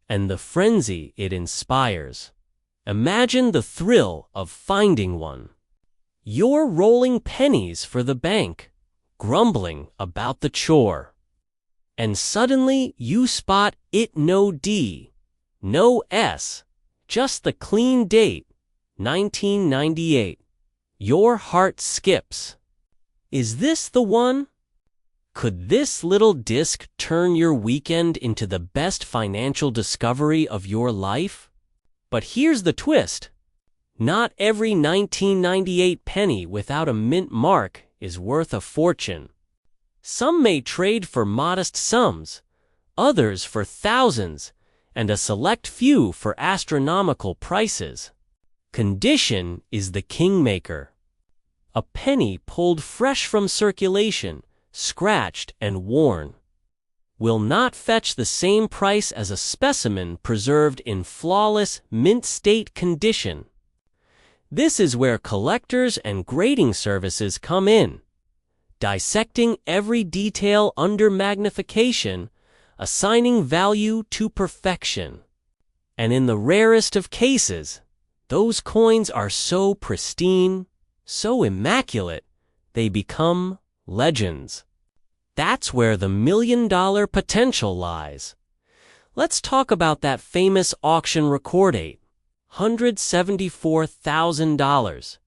A: and the frenzy it inspires. Imagine the thrill of finding one. You're rolling pennies for the bank, grumbling about the chore. And suddenly you spot it: no D, no S, just the clean date, 1998. Your heart skips. Is this the one? Could this little disc turn your weekend into the best financial discovery of your life? But here's the twist. Not every 1998 penny without a mint mark is worth a fortune. Some may trade for modest sums, others for thousands, and a select few for astronomical prices. Condition is the kingmaker. A penny pulled fresh from circulation, scratched and worn, will not fetch the same price as a specimen preserved in flawless, mint-state condition. This is where collectors and grading services come in, dissecting every detail under magnification, assigning value to perfection. And in the rarest of cases, those coins are so pristine, so immaculate, they become legends. That's where the million-dollar potential lies. Let's talk about that famous auction record date, $174,000.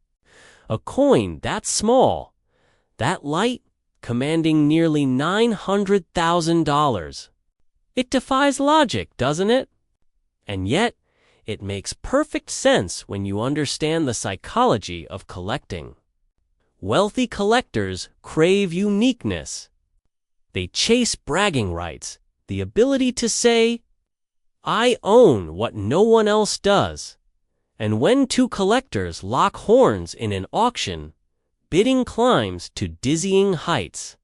A: A coin that small, that light, commanding nearly $900,000. It defies logic, doesn't it? And yet, it makes perfect sense when you understand the psychology of collecting. Wealthy collectors crave uniqueness. They chase bragging rights, the ability to say, "I own what no one else does." And when two collectors lock horns in an auction, bidding climbs to dizzying heights.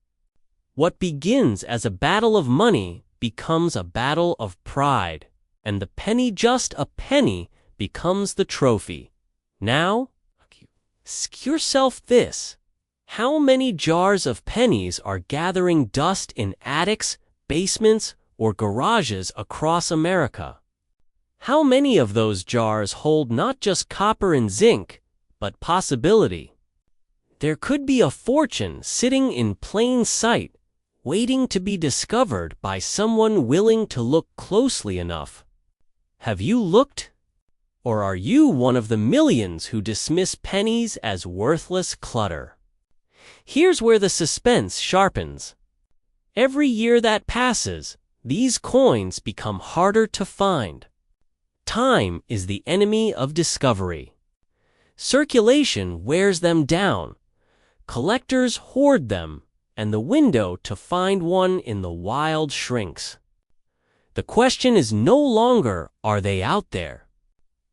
A: What begins as a battle of money becomes a battle of pride, and the penny just a penny becomes the trophy. Now, ask yourself this. How many jars of pennies are gathering dust in attics, basements, or garages across America? How many of those jars hold not just copper and zinc, but possibility? There could be a fortune sitting in plain sight, waiting to be discovered by someone willing to look closely enough. Have you looked? Or are you one of the millions who dismiss pennies as worthless clutter? Here's where the suspense sharpens. Every year that passes, these coins become harder to find. Time is the enemy of discovery. Circulation wears them down. Collectors hoard them, and the window to find one in the wild shrinks. The question is no longer, are they out there?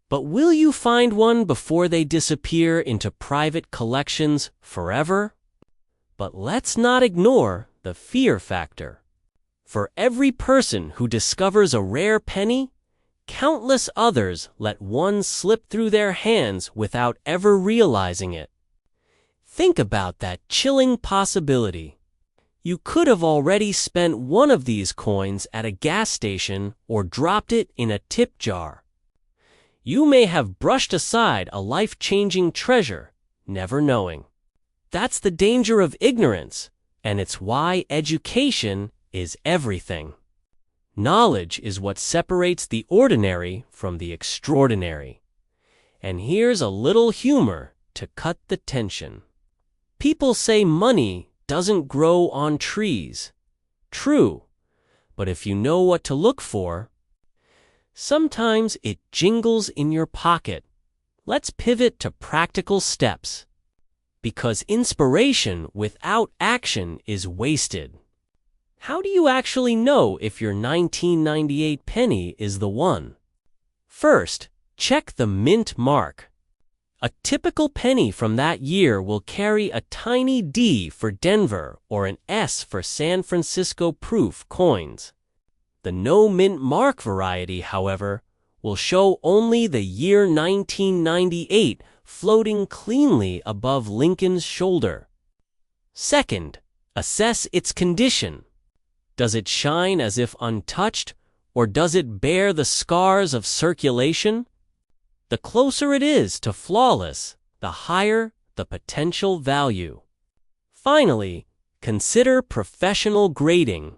A: But will you find one before they disappear into private collections forever? But let's not ignore the fear factor. For every person who discovers a rare penny, countless others let one slip through their hands without ever realizing it. Think about that chilling possibility. You could have already spent one of these coins at a gas station or dropped it in a tip jar. You may have brushed aside a life-changing treasure, never knowing. That's the danger of ignorance, and it's why education is everything. Knowledge is what separates the ordinary from the extraordinary. And here's a little humor to cut the tension. People say money doesn't grow on trees. True, but if you know what to look for, sometimes it jingles in your pocket. Let's pivot to practical steps. Because inspiration without action is wasted. How do you actually know if your 1998 penny is the one? First, check the mint mark. A typical penny from that year will carry a tiny D for Denver or an S for San Francisco proof coins. The no mint mark variety, however, will show only the year 1998 floating cleanly above Lincoln's shoulder. Second, assess its condition. Does it shine as if untouched, or does it bear the scars of circulation? The closer it is to flawless, the higher the potential value. Finally, consider professional grading.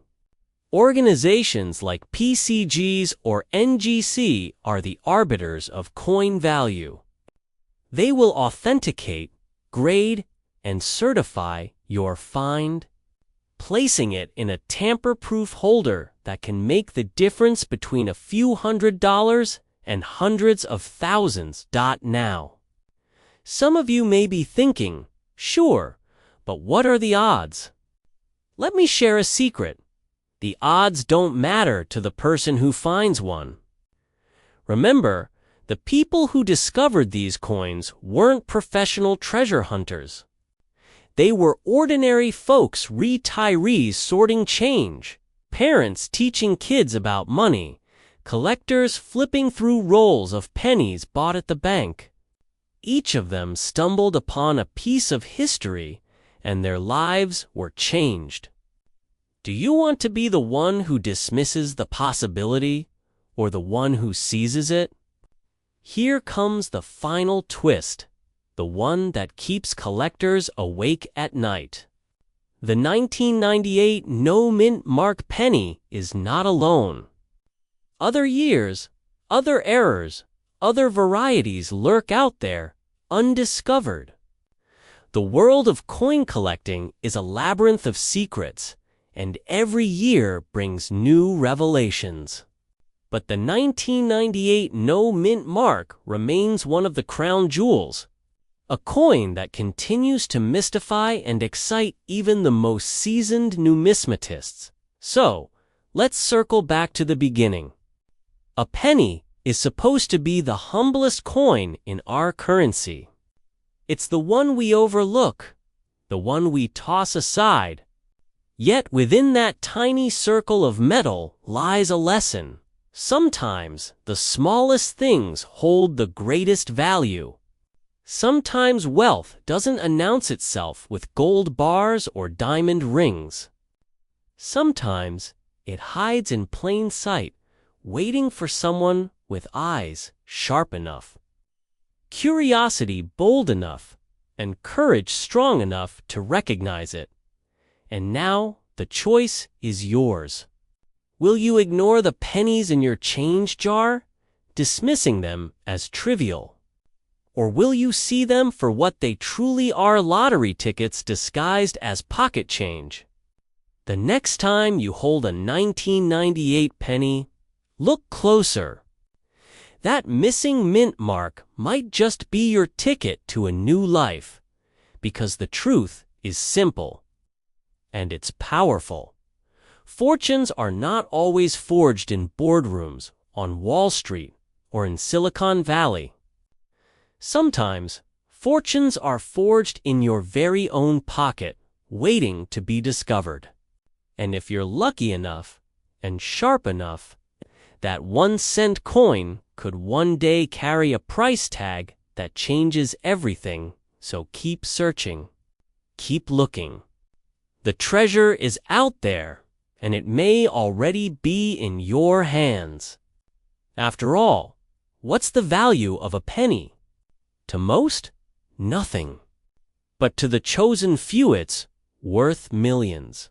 A: Organizations like PCGs or NGC are the arbiters of coin value. They will authenticate, grade, and certify your find, placing it in a tamper-proof holder that can make the difference between a few $100s and hundreds of thousands. Now, Some of you may be thinking, sure, but what are the odds? Let me share a secret. The odds don't matter to the person who finds one. Remember, the people who discovered these coins weren't professional treasure hunters. They were ordinary folks retirees sorting change, parents teaching kids about money, collectors flipping through rolls of pennies bought at the bank. Each of them stumbled upon a piece of history, and their lives were changed. Do you want to be the one who dismisses the possibility, or the one who seizes it? Here comes the final twist, the one that keeps collectors awake at night. The 1998 no-mint mark penny is not alone. Other years, other errors, other varieties lurk out there, undiscovered. The world of coin collecting is a labyrinth of secrets, and every year brings new revelations. But the 1998 no-mint mark remains one of the crown jewels, a coin that continues to mystify and excite even the most seasoned numismatists. So, let's circle back to the beginning. A penny is supposed to be the humblest coin in our currency. It's the one we overlook, the one we toss aside. Yet within that tiny circle of metal lies a lesson. Sometimes the smallest things hold the greatest value. Sometimes wealth doesn't announce itself with gold bars or diamond rings. Sometimes it hides in plain sight, waiting for someone with eyes sharp enough, curiosity bold enough, and courage strong enough to recognize it. And now the choice is yours. Will you ignore the pennies in your change jar, dismissing them as trivial? Or will you see them for what they truly are, lottery tickets disguised as pocket change? The next time you hold a 1998 penny, look closer. That missing mint mark might just be your ticket to a new life, because the truth is simple, and it's powerful. Fortunes are not always forged in boardrooms, on Wall Street, or in Silicon Valley. Sometimes, fortunes are forged in your very own pocket, waiting to be discovered. And if you're lucky enough, and sharp enough, that 1-cent coin could one day carry a price tag that changes everything, so keep searching. Keep looking. The treasure is out there, and it may already be in your hands. After all, what's the value of a penny? To most, nothing. But to the chosen few it's worth millions.